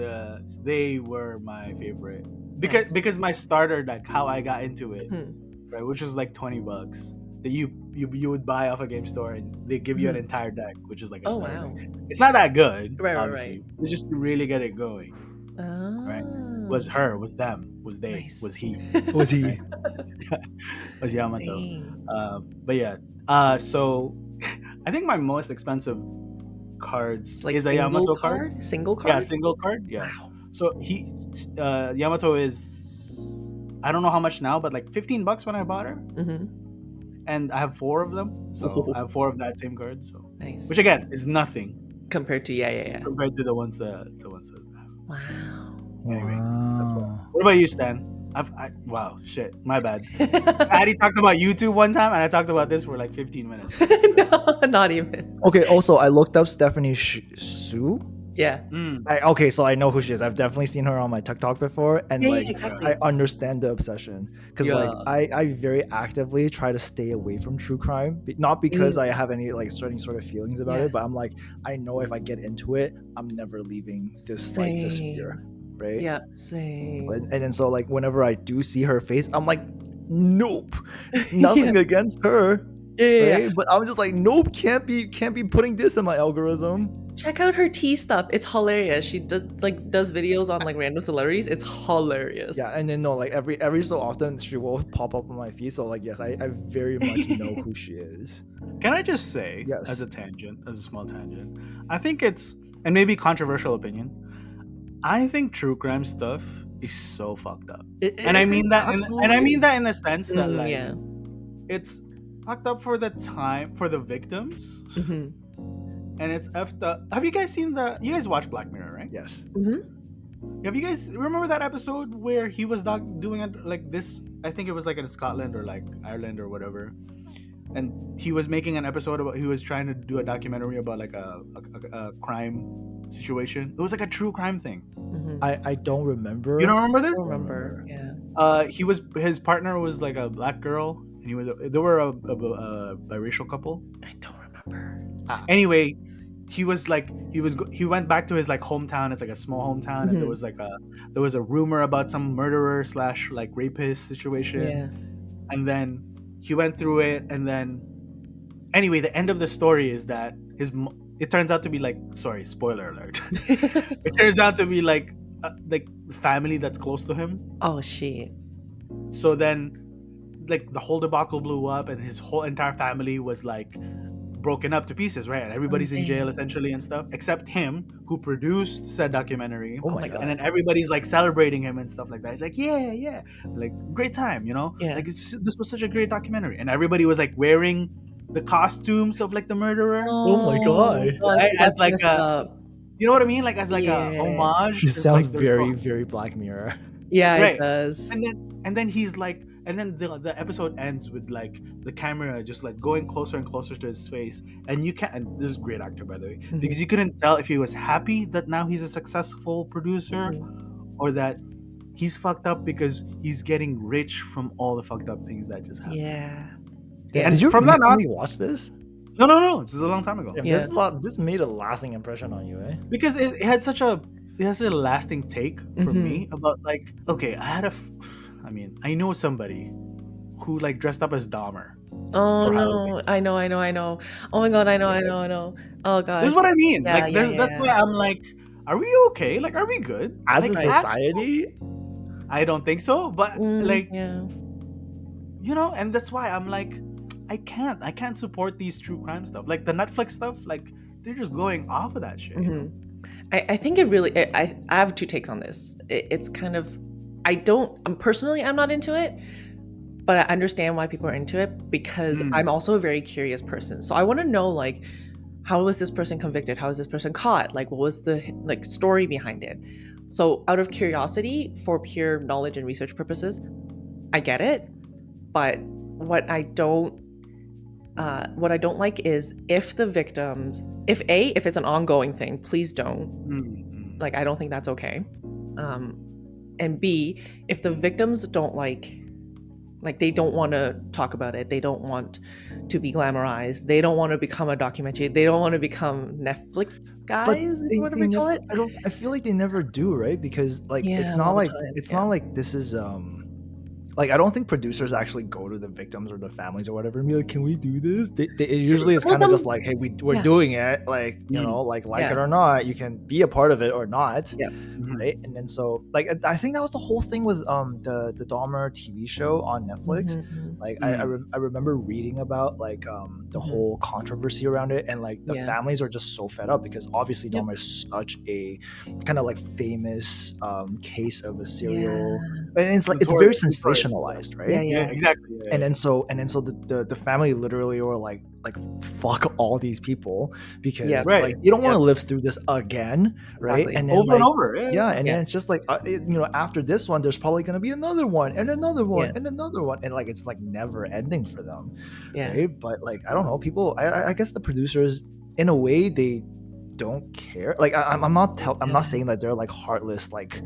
they were my favorite Nice. because my starter deck, how I got into it, Hmm. right, which was like $20 that you would buy off a game store, and they give you an entire deck, which is like a Oh, starter wow. deck. It's not that good, Right, right, obviously. It's just to really get it going. Oh. Was her, was them, was they, Nice. was he, Was he? Right. was Yamato. Dang. But yeah. So I think my most expensive cards Like is a single Yamato card? card. Single card? Yeah, single card. Yeah. Wow. So he Yamato is, I don't know how much now, but like $15 when I bought her, Mm-hmm. and I have 4 of them. So Oh. I have 4 of that same card. So Nice. which again is nothing Compared to yeah. compared to the ones that. Wow. Anyway, Wow. what about you, Stan? Wow, shit, my bad. Addy talked about YouTube one time, and I talked about this for like 15 minutes. No, not even. Okay. Also, I looked up Stephanie Sue. Yeah. Okay, so I know who she is. I've definitely seen her on my TikTok before, and Yeah, like exactly. I understand the obsession because like I very actively try to stay away from true crime, not because I have any like certain sort of feelings about Yeah. it, but I'm like, I know if I get into it, I'm never leaving this like this sphere, right? Yeah, same. And then so like whenever I do see her face, I'm like, nope, nothing against her, Yeah. right? But I'm just like, nope, can't be putting this in my algorithm. Check out her tea stuff. It's hilarious. She does videos on like random celebrities. It's hilarious. Yeah, and then no, like every so often she will pop up on my feed. So like yes, I very much know who she is. Can I just say, Yes. as a small tangent, I think it's, and maybe controversial opinion, I think true crime stuff is so fucked up. And I mean that in the sense that like yeah. it's fucked up for the time, for the victims, Mm-hmm. and it's effed up. Have you guys you guys watch Black Mirror, right? Yes. Mm-hmm. Have you guys remember that episode where he was doing it like this? I think it was like in Scotland or like Ireland or whatever, and he was making an episode about, he was trying to do a documentary about like a crime situation. It was like a true crime thing. Mm-hmm. I don't remember. You don't remember this? I don't remember. Yeah. His partner was like a black girl, and they were a biracial couple. I don't remember. Anyway, he went back to his like hometown. It's like a small hometown, and there was a rumor about some murderer / like rapist situation. Yeah. And then he went through it, and then anyway, the end of the story is that it turns out to be like, sorry, spoiler alert. It turns out to be like the family that's close to him. Oh shit. So then, like, the whole debacle blew up, and his whole entire family was like broken up to pieces, right? And everybody's in jail essentially and stuff, except him, who produced said documentary. Oh my god. And then everybody's like celebrating him and stuff like that. It's like, yeah, like great time, Yeah. Like this was such a great documentary, and everybody was like wearing the costumes of like the murderer, Oh my god. Right? As That's like messed a, up. you know what I mean? Like as like Yeah. a homage. She It's sounds like the- very very Black Mirror. Yeah, Right. it does. And then he's like, and then the episode ends with like the camera just like going closer and closer to his face, and you can't. And this is a great actor, by the way, Mhm. because you couldn't tell if he was happy that now he's a successful producer, or that he's fucked up because he's getting rich from all the fucked up things that just happened. Yeah. And Did you from that on, recently watch this? no, this is a long time ago. Yeah. This made a lasting impression on you, eh? Because it had such a lasting take for Mhm. me about like, okay, I know somebody who like dressed up as Dahmer. Oh For no. Halloween. I know. Oh my god, I know. Oh god. This is what I mean. Yeah, Like yeah, that's yeah. why I'm like, are we okay? Like, are we good As like, a society, I don't think so. But like, yeah. and that's why I'm like, I can't support these true crime stuff. Like the Netflix stuff, like they're just going off of that shit. Mhm. I think it really. I have two takes on this. It's kind of. I'm not into it, but I understand why people are into it because I'm also a very curious person. So I want to know, like, how was this person convicted? How was this person caught? Like, what was the like story behind it? So, out of curiosity, for pure knowledge and research purposes, I get it. But what I don't like is if the victims, if it's an ongoing thing, please don't. Mm-hmm. Like, I don't think that's okay. And B, if the victims don't like they don't want to talk about it, they don't want to be glamorized, they don't want to become a documentary, they don't want to become Netflix But guys, they whatever you call never, it. I feel like they never do, right? Because like Yeah, it's a not lot of like times, not like this is like I don't think producers actually go to the victims or the families or whatever and be like, can we do this? Usually it's Well, kind of them- just like, hey, we're yeah, doing it, like, you Mm. know, like yeah, it or not, you can be a part of it or not. yeah. Mm-hmm. Right. And then so like I think that was the whole thing with the Dahmer TV show on Netflix. Mhm, Like Mm. I remember reading about like the mhm. whole controversy around it, and like the Yeah. families are just so fed up because obviously Yep. Dahmer is such a kind of like famous case of a serial, and it's like it's very Notorious, sensationalized, right? Yeah, yeah, yeah, exactly. Yeah, And then so the family literally were like fuck all these people because yeah. right. like you don't want to Yep. live through this again, right? Exactly. And then Over like and over. Yeah, yeah, and Yeah. then it's just like you know, after this one there's probably going to be another one and another one Yeah. and another one, and like it's like never ending for them, Yeah. right? But like I don't know, people, I guess the producers in a way they don't care. Like I'm not I'm Yeah. not saying that they're like heartless, like,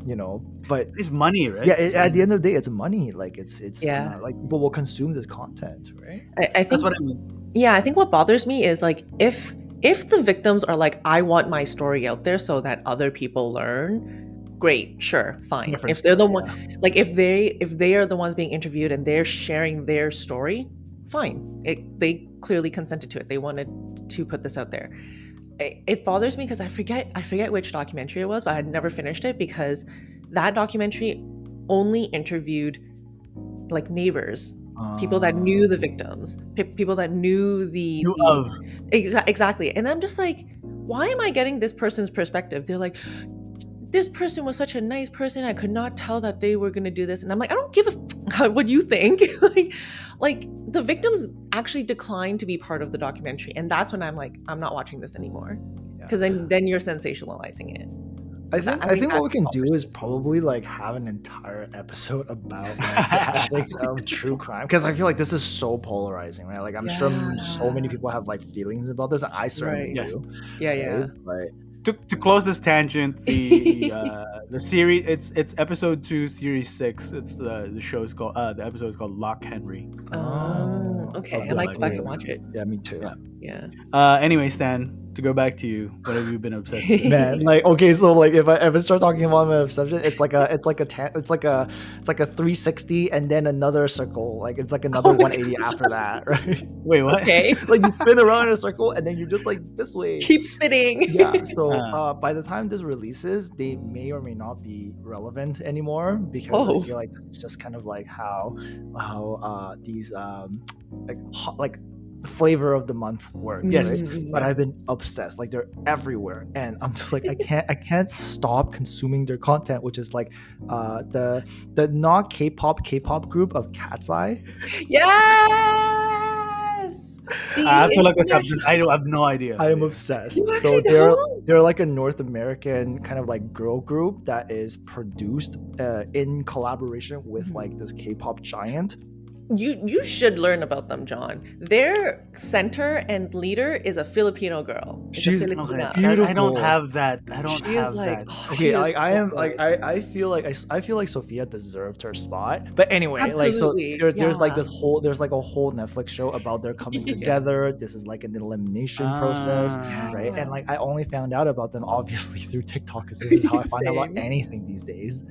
you know, but it's money, right? yeah, at the end of the day it's money. Like it's Yeah. like people will consume this content, right? I think That's what I mean. Yeah, I think what bothers me is like if the victims are like, I want my story out there so that other people learn, great, sure, fine. Different If they're the story, one, like if they are the ones being interviewed and they're sharing their story, fine. They clearly consented to it. They wanted to put this out there. It bothers me because I forget which documentary it was, but I had never finished it because that documentary only interviewed like neighbors, people that knew the victims, people that knew You of. exactly. And I'm just like, why am I getting this person's perspective? They're like, this person was such a nice person, I could not tell that they were going to do this. And I'm like, I don't give a what you think. like the victims actually declined to be part of the documentary, and that's when I'm like, I'm not watching this anymore, because then you're sensationalizing it. I think what we can do is probably like have an entire episode about like the ethics of true crime, because I feel like this is so polarizing, right? Like I'm sure so many people have like feelings about this, and I certainly Right. do. Yeah, yeah. Right? But To close this tangent, the series, it's episode 2, series 6. It's the show is called the episode is called Lock Henry. Okay. I yeah, might go back and yeah. watch it. Yeah, me too. Yeah. Anyway, Stan, to go back to you, what have you been obsessed with? Man, like okay, so like if I start talking about my obsession, it's like a 360 and then another circle, like it's like another 180 after that, right? Wait, what? Okay. Like you spin around in a circle and then you're just like this way. Keep spinning. Yeah, so by the time this releases, they may or may not be relevant anymore, because I feel like it's just kind of like how these like the flavor of the month works. Yes. Right? But I've been obsessed. Like they're everywhere, and I'm just like I can't stop consuming their content, which is like the not K-pop group of Cat's Eye. Yes. I have to look this up. I have no idea. I am obsessed. You So actually don't? they're like a North American kind of like girl group that is produced in collaboration with like this K-pop giant. You should learn about them, John. Their center and leader is a Filipino girl. It's She's a Filipina. beautiful. I don't have that. I don't She have is like, that. oh, Okay, she is like I so am good. like I feel like Sophia deserved her spot. But anyway, like so Absolutely, there's like yeah. there's like a whole Netflix show about their coming Yeah. together. This is like an elimination process, right? Yeah. And like I only found out about them obviously through TikTok, because this is how I find out about Same. anything these days,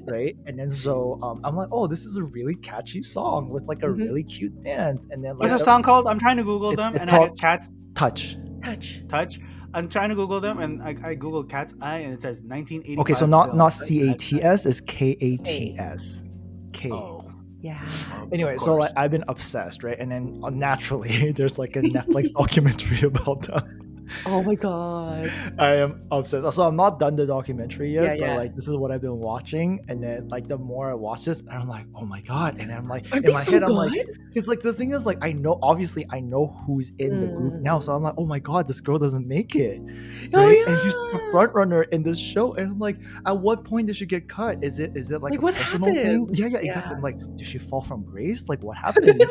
right? And then so I'm like, oh, this is a really catchy song with like a Mhm. really cute dance. And then What's like the song called? I'm trying to Google It's- them, it's and called- I get Cat's Touch. Touch. I'm trying to Google them, and I Googled Cat's Eye, and it says 1985. Okay, so not film. CATS, it's KATS. K. Oh. Yeah. Anyway, so like I've been obsessed, right? And then naturally there's like a Netflix documentary about them. Oh my god. I am obsessed. So I'm not done the documentary Yeah, yet, but yeah. like this is what I've been watching, and then like the more I watch this, I'm like, oh my god, and I'm like Aren't in they my so head, I'm like, good? because like the thing is like obviously I know who's in the group now, so I'm like, oh my god, this girl doesn't make it, Oh right? And she's the yeah. front runner in this show, and I'm like, at what point did she get cut? Is it like Like a what personal thing? happened? Yeah, yeah, Yeah. exactly. I'm like, did she fall from grace? Like what happened?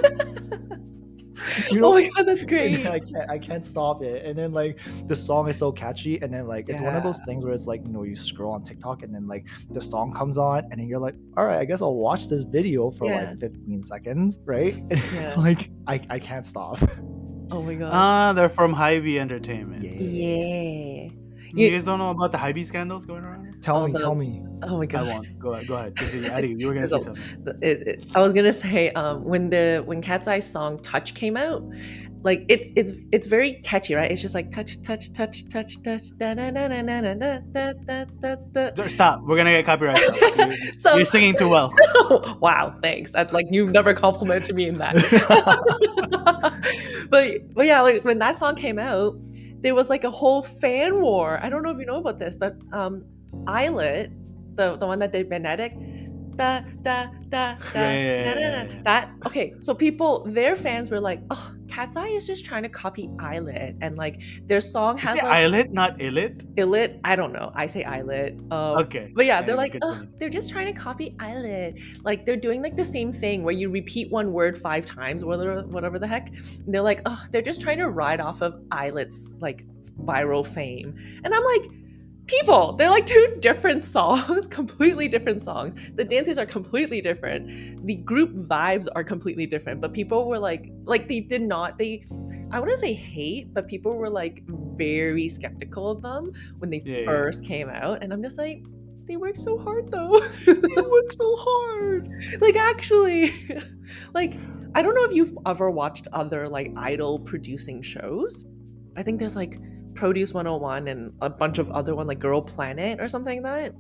You Oh know, my god, that's and great. I can't stop it. And then like the song is so catchy, and then like it's one of Yeah. those things where it's like, you know, you scroll on TikTok and then like the song comes on and then you're like, all right, I guess I'll watch this video for Yeah. like 15 seconds, right? And it's Yeah. like I can't stop. Oh my god. They're from Hy-Vee Entertainment. Yeah. You guys don't know about the Hy-Vee scandals going around? Tell me. Oh my I god. won't. Go ahead. Continue. Eddie, you were gonna say So, something. I was gonna say, when Cat's Eye song "Touch" came out, like it's very catchy, right? It's just like touch, touch, touch, touch, touch, da da da da da da da da da da. Stop. We're gonna get copyright stuff. So You're singing too well. wow, thanks. That's like you've never complimented me in that. but yeah, like when that song came out, there was like a whole fan war. I don't know if you know about this, but Islet, the one that did Benedict, da da da da da da da. That okay. So their fans were like, "Oh, Cat's Eye is just trying to copy Islet," and like their song Is has it like Islet, not Illit? Illit. I don't know. I say Islet. Okay. But yeah, they're Anyway, like, oh, continue. they're just trying to copy Islet. Like they're doing like the same thing where you repeat one word 5 times, whatever the heck. And they're like, oh, they're just trying to ride off of Islet's like viral fame. And I'm like, people, they're like 2 different songs, completely different songs. The dances are completely different. The group vibes are completely different. But people were like they did not, I wouldn't say hate, but people were like very skeptical of them when they first came out. And I'm just like, they work so hard though. They work so hard. Like actually, like I don't know if you've ever watched other like idol producing shows. I think there's like Produce 101 and a bunch of other one like Girl Planet or something like that.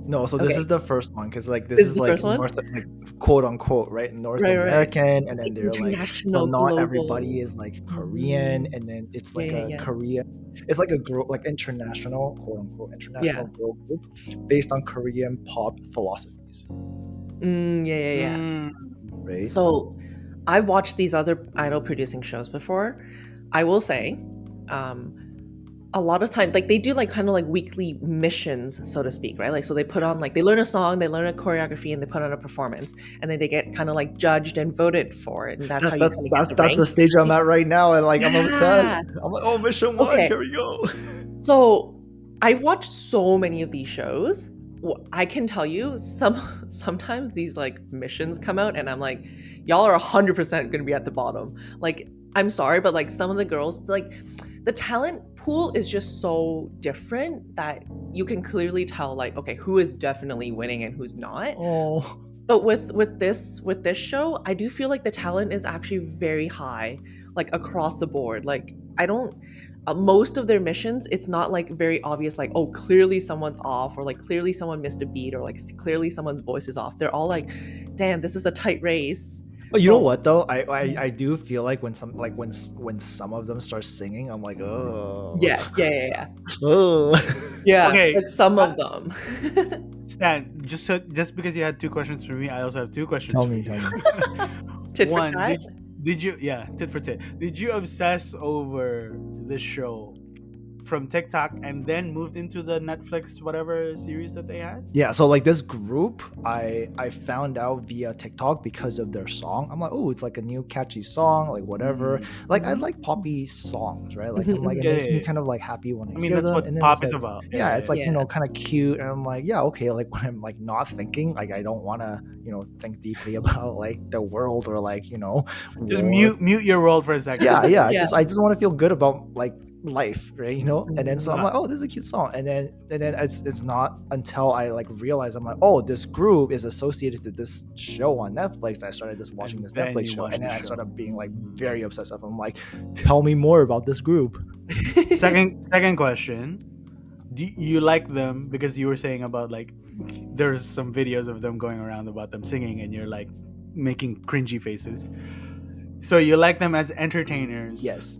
No, so this is the first one because like this This is is the like first one? North, like quote unquote, right? North Right. American, and then they're like, International, so not global. everybody is like Korean, and then it's like a Korean, it's like a girl, like international, quote unquote, international girl group based on Korean pop philosophies. Right. So I've watched these other idol producing shows before. I will say, a lot of times like they do like kind of like weekly missions, so to speak, right? Like so they put on like they learn a song, they learn a choreography, and they put on a performance, and then they get kind of like judged and voted for it, and that's how you kind of get the that's the stage I'm at right now, and like I'm obsessed. I'm like, oh, mission 1, Okay. here we go. So I've watched so many of these shows. I can tell you sometimes these like missions come out and I'm like, y'all are 100% gonna be at the bottom. Like I'm sorry, but like some of the girls, like the talent pool is just so different that you can clearly tell like, okay, who is definitely winning and who's not. Oh, but with this show, I do feel like the talent is actually very high, like across the board. Like I don't most of their missions, it's not like very obvious like, oh, clearly someone's off, or like clearly someone missed a beat, or like clearly someone's voice is off. They're all like, damn, this is a tight race. but you know what though, I do feel like when some like when some of them start singing, I'm like, oh yeah oh yeah, Okay. like some of them. Stan, just because you had 2 questions for me, I also have 2 questions. Tell for me, you. tell me. Tit for One, tat? did you tit for tat? Did you obsess over this show from TikTok and then moved into the Netflix whatever series that they had? Yeah, so like this group, I found out via TikTok because of their song. I'm like, oh, it's like a new catchy song, like whatever. Like I like poppy songs, right? Like I'm like, it makes me kind of like happy when I hear that's them. what And then pop it's is like, about. yeah, it's like, Yeah. you know, kind of cute. And I'm like, yeah, okay. Like when I'm like not thinking, like I don't want to, you know, think deeply about like the world or like, you know, Just war. mute your world for a second. Yeah. Yeah. I just want to feel good about like life, right? You know. And then so I'm Mhm. like, oh, this is a cute song. And then it's not until I like realize, I'm like, oh, this group is associated to this show on Netflix. I started just watching And this then Netflix you show, watched and then the I show. started being like very obsessive. I'm like, tell me more about this group. Second question. Do you like them because you were saying about like there's some videos of them going around about them singing and you're like making cringy faces. So you like them as entertainers, Yes.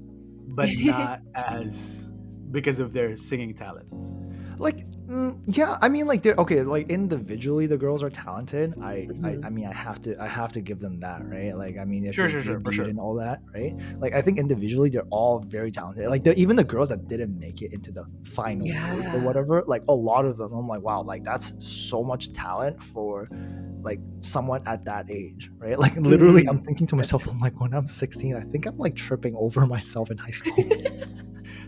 but not as because of their singing talents. Like, yeah, I mean, like, they're okay. Like, individually, the girls are talented. Mhm. I mean, I have to give them that, right? Like, I mean, if Sure, they sure, sure, for debuted sure. and all that, right? Like, I think individually, they're all very talented. Like, even the girls that didn't make it into the final group or Yeah. whatever, like, a lot of them, I'm like, wow, like, that's so much talent for like someone at that age, right? Like, literally, I'm thinking to myself, I'm like, when I'm 16, I think I'm like tripping over myself in high school.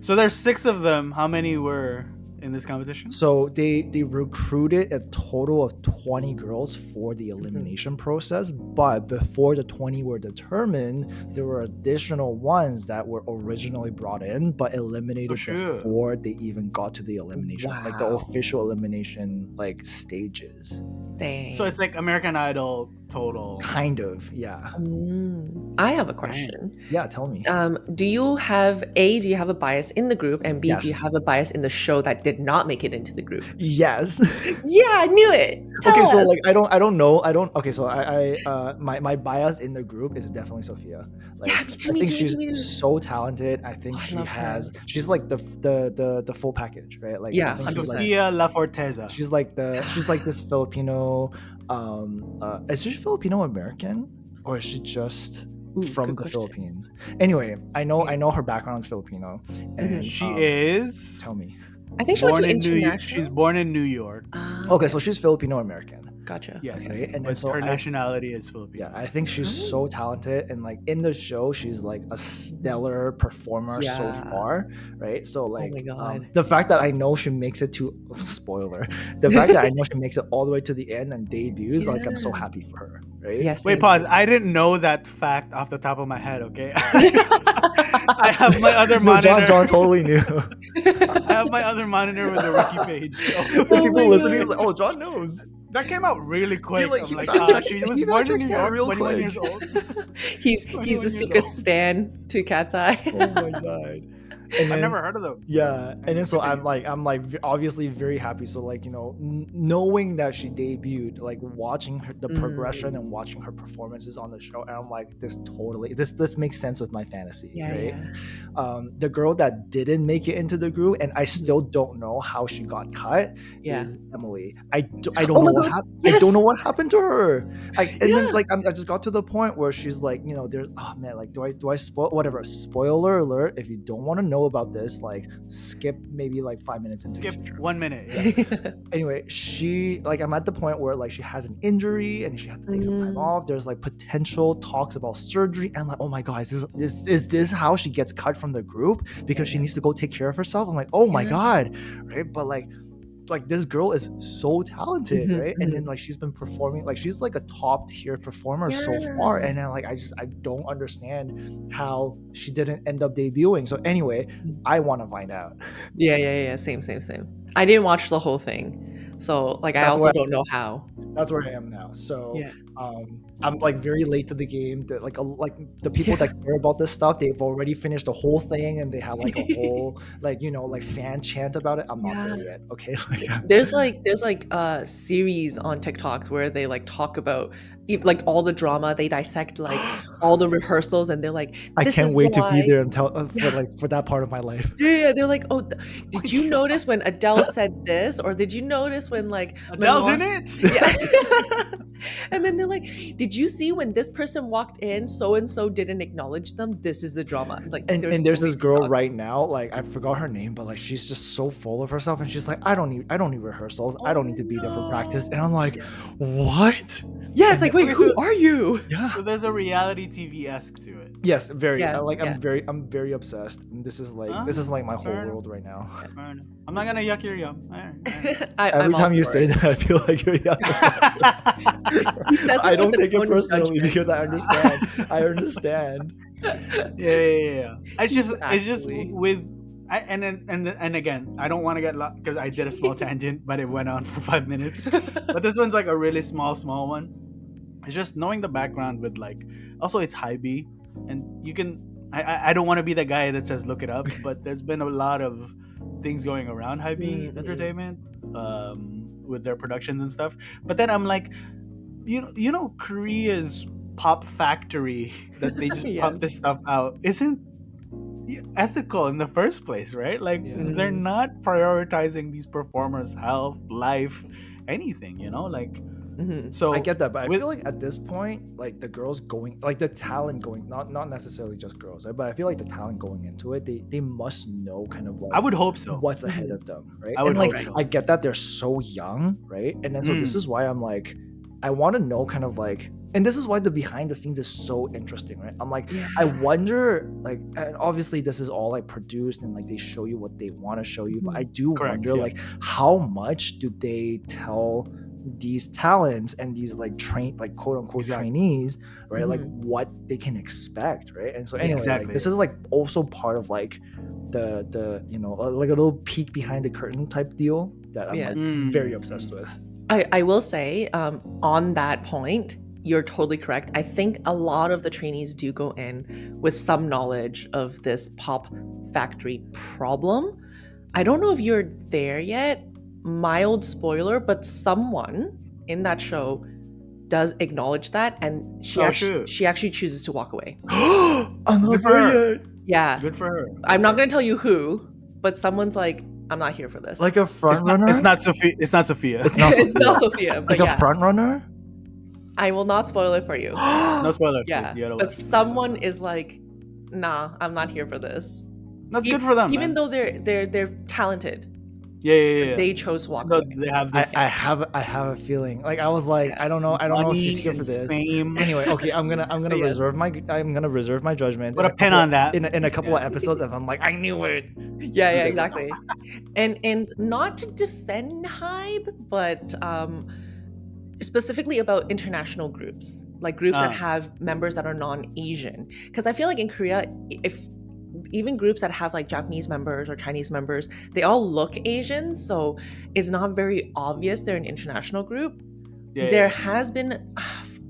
So there's 6 of them. How many were in this competition? So they recruited a total of 20 girls for the Mm-hmm. elimination process, but before the 20 were determined, there were additional ones that were originally brought in but eliminated sure. before they even got to the elimination, like the Wow. official elimination like stages. Dang. So it's like American Idol total. Kind of, yeah. I have a question. Yeah, tell me. Do you have a bias in the group, and B, do you Yes. have a bias in the show that did not make it into the group? Yes. Yeah, I knew it. Tell Okay, so us. like I don't know. Okay, so my bias in the group is definitely Sophia. Like, Yeah, me too, I me think too, me she's too, me too. so talented. I think Oh, I she love her. she's like the full package, right? Like, Yeah, I think she's 100%. like Sophia La Forteza. she's like this Filipino is she Filipino American, or is she just Ooh, from good the question. Philippines? Anyway, I know Yeah. her background's Filipino, and She is tell me. I think she went born to in New York. international. She's born in New York. Okay, so she's Filipino American. Gotcha. Yes, Okay, and then but so her I- nationality is Filipino. Yeah, I think she's so talented, and like in the show, she's like a stellar performer so Yeah. far, right? So like, my God. the fact that I know she makes it to spoiler, the fact that I know she makes it all the way to the end and debuts, like, I'm so Yeah. happy for her, right? Yes. Wait, pause. I didn't know that fact off the top of my head. Okay, I have my other No, monitor. John totally knew. I have my other monitor with the wiki page. So Oh People my listening God. is like, oh, John knows. that came out really quick. like, I'm he like, fact-checked- she he was born in fact-checks New that York, real 21 quick. years old. He's 21 a years secret old. stan to Cat's Eye. Oh my god. And I've then, never heard of them. yeah, and then so Continue. I'm like obviously very happy. So like, you know, knowing that she debuted, like watching her, the progression and watching her performances on the show, and I'm like, this makes sense with my fantasy, Yeah, right? yeah. The girl that didn't make it into the group, and I still don't know how she got cut, Yeah. is Emily. I don't Oh know my what God, happened. yes! I don't know what happened to her. And then Yeah. like I just got to the point where she's like, you know, there's, oh man, like do I spoil whatever? Spoiler alert! If you don't want to know about this, like skip maybe like 5 minutes into the Skip future. 1 minute. Yeah. Anyway, she like I'm at the point where like she has an injury and she has to take some time off. There's like potential talks about surgery, and I'm like, oh my god, is this how she gets cut from the group because she needs to go take care of herself? I'm like, oh my Yeah. god, right? But like this girl is so talented, Mhm, right? And then like she's been performing, like she's like a top tier performer so far, and then like I don't understand how she didn't end up debuting. So anyway, I want to find out. Yeah. Same. I didn't watch the whole thing, so like I That's also where don't know how. That's where I am now. So Yeah. I'm like very late to the game. That like the people that care about this stuff, they've already finished the whole thing, and they have like a whole like, you know, like fan chant about it. I'm not there Yeah. yet. Okay. There's like a series on TikTok where they like talk about like all the drama. They dissect like all the rehearsals, and they're like, I "This can't is wait to why." be there and tell Yeah. for that part of my life. Yeah, they're like, "Oh, did you God. notice when Adele said this, or did you notice when like Adele's Milan-" in it. Yeah. And then they're like, "Did you see when this person walked in, so and so didn't acknowledge them? This is the drama." Like, And so there's many this girl TikToks. right now, like I forgot her name, but like she's just so full of herself, and she's like, I don't need rehearsals. I don't need to be there for practice. And I'm like, what? Yeah, it's like, wait, Okay, who so- are you? Yeah. So there's a reality TV-esque to it. Yes, very. Yeah, I'm very obsessed. And this is like my whole Fair enough. world right now. Fair enough. I'm not gonna yuck your yum. Alright. I'm Every all time you for say it. that, I feel like you're young. He says it I don't with a take tone it of personally judgment. because I understand. I understand. Yeah. It's just Exactly. with. And again, I don't want to get lost because I did a small tangent, but it went on for 5 minutes. But this one's like a really small one. It's just knowing the background with like, also it's high B, and you can. I don't want to be the guy that says look it up, but there's been a lot of things going around high B Entertainment, with their productions and stuff. But then I'm like, you know, Korea's pop factory that they just pump Yes. this stuff out isn't ethical in the first place, right? Like Yeah. they're not prioritizing these performers' health, life, anything, like. Mhm. So I get that, but I with feel like at this point, like the girls going, like the talent going, not necessarily just girls, right? But I feel like the talent going into it, they must know kind of like I would hope so. what's ahead Mhm. of them, right? I would And like hope so. I get that they're so young, right? And then so this Mm. is why I'm like, I want to know kind of like, and this is why the behind the scenes is so interesting, right? I'm like, Yeah. I wonder, like, and obviously this is all like produced and like they show you what they want to show you, but I do Correct, wonder yeah. like how much do they tell these talents and these like quote unquote Exactly. trainees, right? Like Mhm. what they can expect, right? And so Yeah. anyway, Exactly. like this is like also part of like the like a little peek behind the curtain type deal that I'm Yeah. like Mm. very obsessed with. I will say, on that point, you're totally correct. I think a lot of the trainees do go in with some knowledge of this pop factory problem. I don't know if you're there yet. Mild spoiler, but someone in that show does acknowledge that, and she Oh, shoot. actually chooses to walk away. I'm not Good for there her. yet. Yeah, Good for her. I'm not gonna tell you who, but someone's like, I'm not here for this. Like a front It's not, runner. it's not Sophia. It's not Sophia. It's not it's not Sophia. Sophia, but Like yeah, a front runner. I will not spoil it for you. No spoilers. Yeah, You gotta but watch. someone is like, nah, I'm not here for this. That's good for them, Even man. though they're talented, Yeah. they chose to walk No, away. they have this. I have a feeling. Like I was like, Yeah. I don't know if she's money here for and this. fame. Anyway, okay, I'm gonna Yes. reserve my judgment. Put in a pin couple on that. in a couple Yeah. of episodes. If I'm like, I knew it. Yeah, exactly. And not to defend Hybe, but specifically about international groups, like groups that have members that are non-Asian. Because I feel like in Korea, if even groups that have like Japanese members or Chinese members, they all look Asian, so it's not very obvious they're an international group. There has been,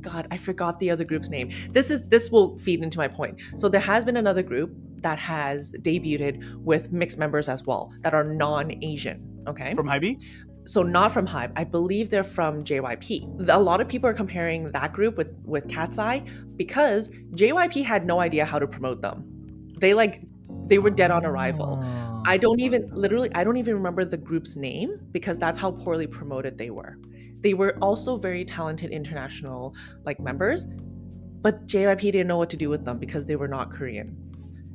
God, I forgot the other group's name. This will feed into my point. So there has been another group that has debuted with mixed members as well that are non-Asian. Okay, From Hybe? so not from Hybe. I believe they're from JYP. A lot of people are comparing that group with Cat's Eye because JYP had no idea how to promote them. They were dead on arrival. I don't even remember the group's name because that's how poorly promoted they were. They were also very talented international like members, but JYP didn't know what to do with them because they were not Korean.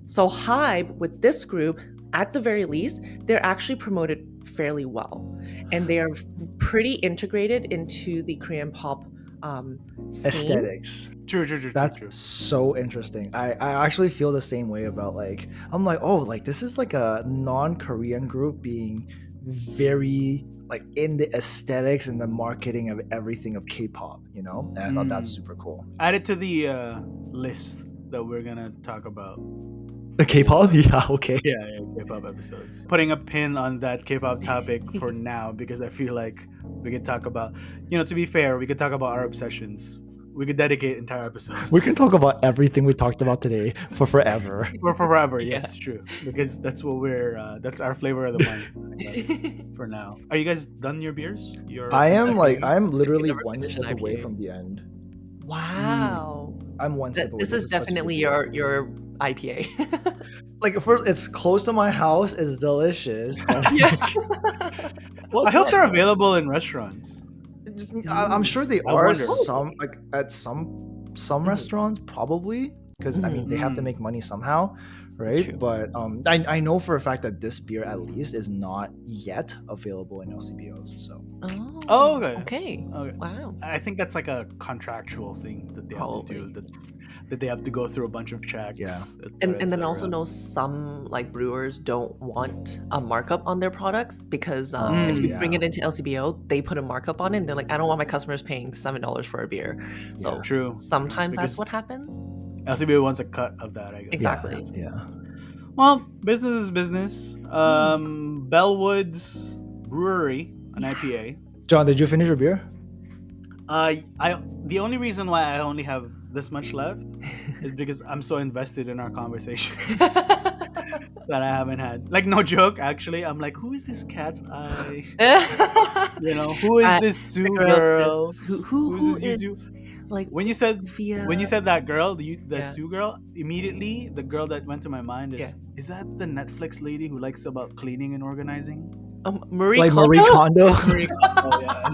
So Hybe with this group, at the very least, they're actually promoted fairly well, and they are pretty integrated into the Korean pop scene. Aesthetics. True. That's so interesting. I actually feel the same way about like I'm like, oh, like this is like a non-Korean group being very like in the aesthetics and the marketing of everything of K-pop, and I thought that's super cool. Add it to the list that we're gonna talk about. The K-pop? Yeah, okay. Yeah, K-pop episodes. Putting a pin on that K-pop topic for now because I feel like we could talk about, to be fair, we could talk about our obsessions. We could dedicate entire episodes. We can talk about everything we talked about today for forever. For forever, yes, true. Because that's what that's our flavor of the month, I guess, for now. Are you guys done your beers? I'm literally never one finished an sip away IPA. from the end. Wow. I'm one sip away. This is such a definitely good beer. your IPA. Like first, it's close to my house. It's delicious. Yeah. I hope they're available in restaurants. I'm sure they I are wonder. some like at some restaurants probably because I mean they have to make money somehow, right? true. But I know for a fact that this beer at least is not yet available in LCBOs. So Oh, okay. Okay. Okay. Wow. I think that's like a contractual thing that they have to do. That they have to go through a bunch of checks. Yeah. And then also know some like brewers don't want a markup on their products because if you bring it into LCBO, they put a markup on it and they're like, I don't want my customers paying $7 for a beer. So True. sometimes Because that's what happens. LCBO wants a cut of that, I guess. Exactly. Yeah. Well, business is business. Bellwoods Brewery, an IPA. John, did you finish your beer? The only reason why I only have this much left is because I'm so invested in our conversation that I haven't had. Like, no joke, actually. I'm like, who is this Cat's Eye? Who is this Sue girl? Who Who's this is like When you said Sophia. that girl, the Yeah. Sue girl, immediately the girl that went to my mind Yeah. is that the Netflix lady who likes about cleaning and organizing? Marie Like Kondo? Marie Kondo. Marie Kondo, yeah.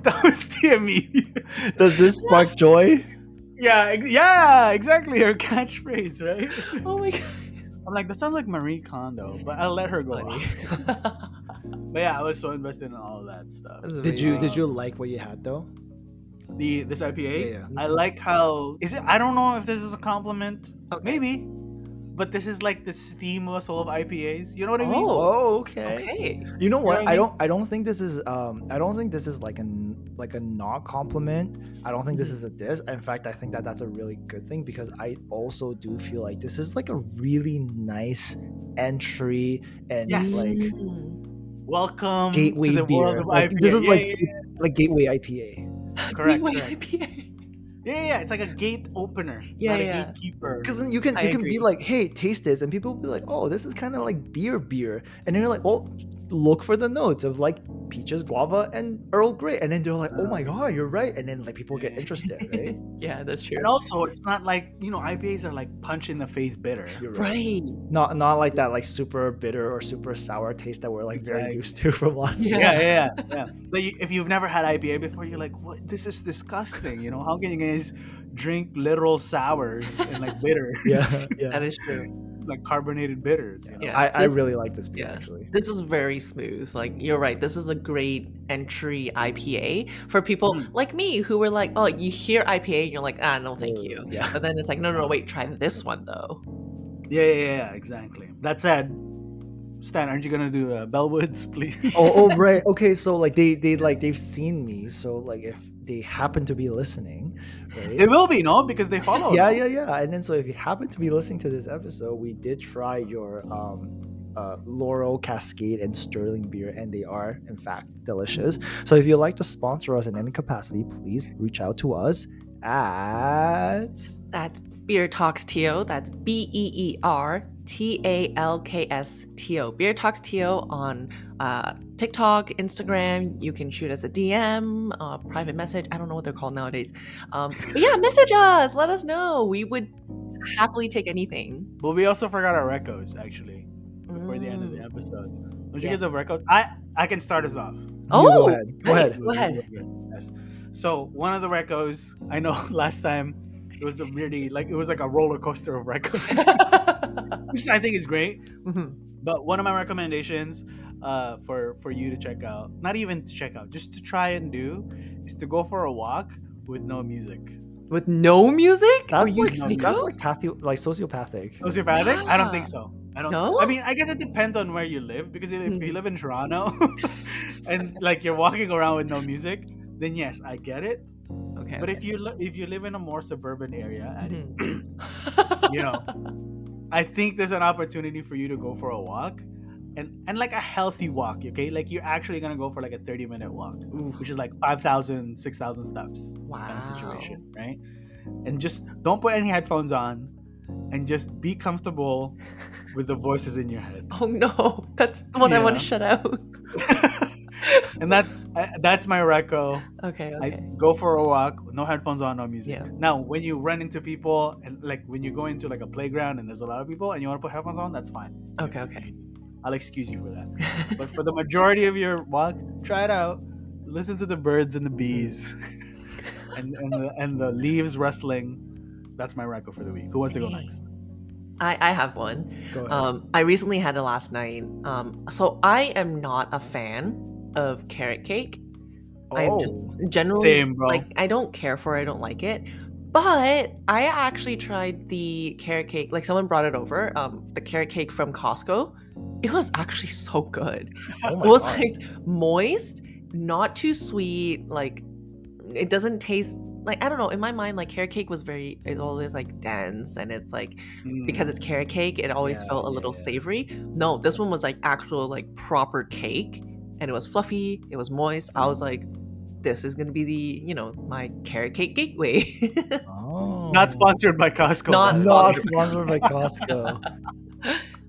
That was the immediate. Does this spark joy? Yeah, exactly. Her catchphrase, right? Oh my god. I'm like, that sounds like Marie Kondo, but I'll let her go Funny. off. But yeah, I was so invested in all of that stuff. That's Did you amazing. like what you had though? This IPA? Yeah. I like how is it? I don't know if this is a compliment. Okay. Maybe, but this is like the steam whistle of IPAs. You know what I mean? Oh, okay. Okay. You know what? what I mean? I don't think this is like a not compliment. I don't think this is a diss. In fact, I think that that's a really good thing because I also do feel like this is like a really nice entry and Yes. like Welcome gateway to the world beer. of Like IPA. this is Yeah, like gateway IPA. correct. Gateway correct. IPA. Yeah. It's like a gate opener, Yeah, not a yeah. gatekeeper. Because then you I can agree. be like, hey, taste this, and people will be like, oh, this is kind of like beer, and then you're like, oh, look for the notes of like peaches, guava, and Earl Grey, and then they're like, oh my god, you're right, and then like people get interested, right? Yeah, that's true. And also, it's not like IPAs are like punch in the face bitter. You're Right. Not like that like super bitter or super sour taste that we're like very Exactly. used to from last Yeah. year. Yeah. Like if you've never had IPA before, you're like, what? This is disgusting. How can you guys drink literal sours and like bitters? Yeah. That is true. Like carbonated bitters. Yeah. I This- really like this beer yeah. actually. This is very smooth. Like you're right. This is a great entry IPA for people Mhm. like me who were like, oh, you hear IPA and you're like, no, thank you. Yeah. But then it's like, no, wait, try this one though. Yeah, exactly. That said, Stan, aren't you gonna do Bellwoods, please? Oh right. Okay, so like they've seen me, so like if they happen to be listening, right? They will be, no, because they follow. Yeah. no? And then so if you happen to be listening to this episode, we did try your Laurel, Cascade, and Sterling beer, and they are in fact delicious. So if you'd like to sponsor us in any capacity, please reach out to us at That's Beer Talks TO. That's BEERTALKSTO. Beer Talks TO on TikTok, Instagram. You can shoot us a DM, private message. I don't know what they're called nowadays. But yeah, message us. Let us know. We would happily take anything. But we also forgot our recos actually before the end of the episode. Don't you Yeah. guys have recos? I can start us off. Oh, go ahead. Go nice. ahead. Go ahead. Yes. So one of the recos, I know last time it was a really it was like a roller coaster of recos, which I think is great. Mhm. But one of my recommendations for you to check out, not even to check out, just to try and do, is to go for a walk with no music. With no music? Are That's you like psycho? sociopathic. Sociopathic? I don't think so. I don't. No? I mean, I guess it depends on where you live. Because if you Mhm. live in Toronto, and like you're walking around with no music, then yes, I get it. Okay. But if you live in a more suburban area, and Mhm. I think there's an opportunity for you to go for a walk, and like a healthy walk. Okay, like you're actually gonna go for like a 30-minute walk, Oof. which is like 5,000, 6,000 steps kind of situation, right? And just don't put any headphones on, and just be comfortable with the voices in your head. Oh no, that's the one I want Yeah. to shut out. And that's my reco. Okay. I go for a walk, no headphones on, no music. Yeah. Now, when you run into people and like when you go into like a playground and there's a lot of people and you want to put headphones on, that's fine. Okay. I'll excuse you for that. But for the majority of your walk, try it out. Listen to the birds and the bees, and the leaves rustling. That's my reco for the week. Who wants to go next? I have one. Go ahead. I recently had it last night. So I am not a fan of carrot cake. I am just generally Same, bro. like I don't care for it, I don't like it. But I actually tried the carrot cake. Like someone brought it over. The carrot cake from Costco. It was actually so good. Oh my It was God. like moist, not too sweet. Like it doesn't taste like I don't know. In my mind, like carrot cake was it's always like dense and it's like because it's carrot cake, it always Yeah, felt a little savory. No, this one was like actual like proper cake, and it was fluffy. It was moist. I was like, this is gonna be the my carrot cake gateway. Oh. Not sponsored by Costco. Not but- sponsored. Not sponsored by Costco.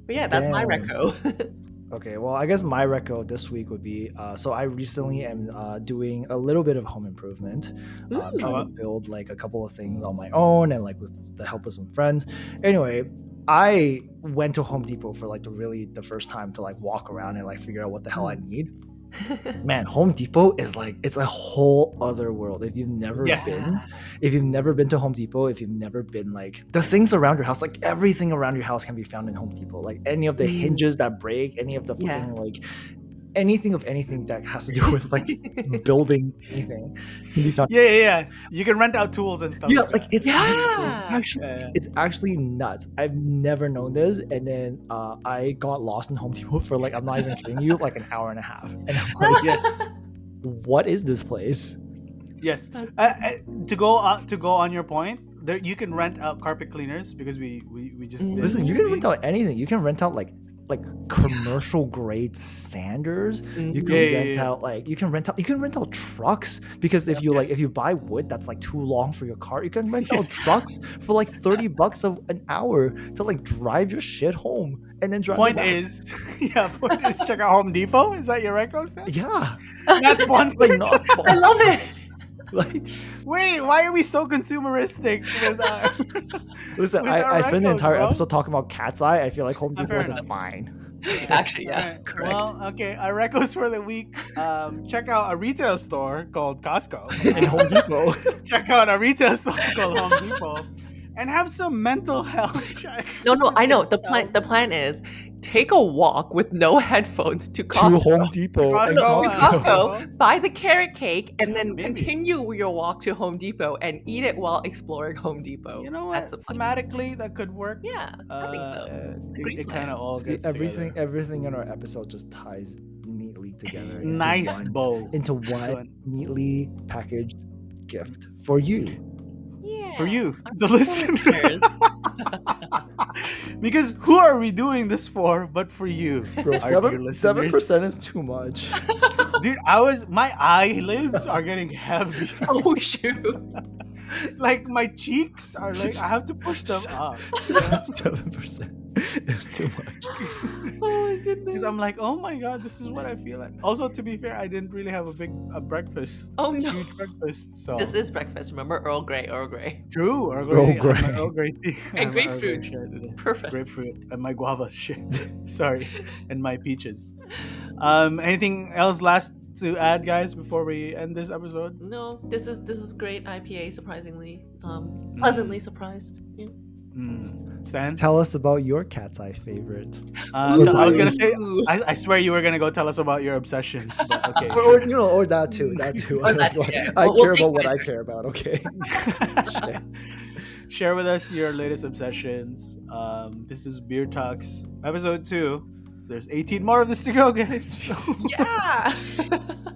But yeah, that's my Damn. reco. Okay, well, I guess my reco this week would be so I recently am doing a little bit of home improvement. I'm trying to Ooh. build like a couple of things on my own and like with the help of some friends. Anyway, I went to Home Depot for like the first time to like walk around and like figure out what the hell I need. Man, Home Depot is like it's a whole other world. If you've never Yes. been to Home Depot, if you've never been like the things around your house, like everything around your house can be found in Home Depot. Like any of the hinges that break, any of the Yeah. fucking like anything that has to do with like building anything can be found. Yeah. You can rent out tools and stuff. Yeah, like like that. it's Yeah. actually Yeah. it's actually nuts. I've never known this, and then I got lost in Home Depot for like I'm not even kidding you, like an hour and a half, and I'm like, Yes. what is this place? Yes. To go on your point, there you can rent out carpet cleaners because we just did Listen, this you can week. rent out anything. You can rent out like commercial grade sanders. You can Yeah, rent yeah. out like you can rent out trucks because if you like Yes. if you buy wood that's like too long for your car, you can rent out trucks for like $30 an hour to like drive your shit home and then drive it Point back. is, check out Home Depot. Is that your reco stand? Yeah, That's one like not I sponsored. love it. Like Wait, why are we so consumeristic with listen, with our I spent the recos, entire bro? episode talking about Cat's Eye. I feel like Home Fair Depot is enough. fine. Actually, yeah, Alright, correct. Well, okay, our recos for the week. Check out a retail store called Costco. In Home Depot. Check out a retail store called Home Depot, and have some mental health check. No, I know. The yourself. plan is take a walk with no headphones to To Costco. Home Depot. and Costco, To Costco, buy the carrot cake, and then Maybe. continue your walk to Home Depot and eat it while exploring Home Depot. You know what? That's the plan. Thematically, that could work. Yeah, I think so. It's a great It plan. kind of all See, gets together. everything in our episode just ties neatly together. into Nice one- bow. into To one an- neatly packaged gift for you. Yeah. For you, Our the listeners. listeners. Because who are we doing this for but for you? Bro, our dear listeners? 7% is too much. Dude, my eyelids are getting heavy. Oh shoot. Like my cheeks are like I have to push them up. 7% is too much. Oh my goodness. Because I'm like, oh my god, this is what I feel like. Also, to be fair, I didn't really have a breakfast. Oh, a no. huge breakfast. So This is breakfast. Remember Earl Grey. true. Earl Grey. Earl Grey tea. I And have my Earl Grey grapefruits. share today. Perfect. Grapefruit and my guava shit. Sorry, and my peaches. Anything else last to add, guys, before we end this episode? No, this is great IPA. Surprisingly, pleasantly surprised. Yeah. Stan? Tell us about your Cat's Eye favorite. I was gonna say. Ooh. I swear you were gonna go tell us about your obsessions, but okay. Or that too. That too. Or that too, yeah. I We'll care take about what I either. care about. Okay. Shit. Share with us your latest obsessions. This is Beer Talks episode 2. There's 18 more of this to go, guys. Yeah.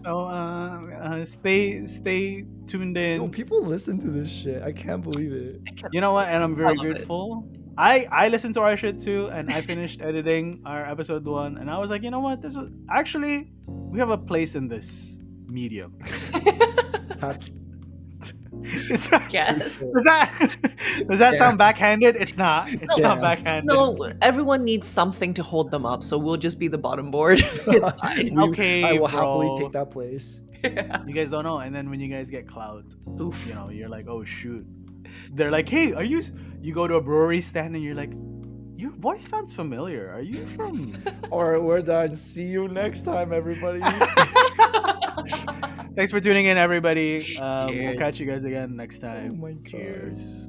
So stay tuned in. No, people listen to this shit. I can't believe it. You know what? And I'm I very love it. grateful. I listened to our shit too, and I finished editing our episode 1, and I was like, you know what? This is actually we have a place in this medium. That's Is that- Yes. Does that sound backhanded? It's not. It's not Yeah. backhanded. No, everyone needs something to hold them up, so we'll just be the bottom board. It's fine. Okay, I will bro. happily take that place. You guys don't know, and then when you guys get clout, Oof. you know, you're like, oh shoot. They're like, hey, are you? You go to a brewery stand, and you're like, your voice sounds familiar. Are you from? All right, we're done. See you next time, everybody. Thanks for tuning in, everybody. We'll Cheers. catch you guys again next time. Oh my God. Cheers.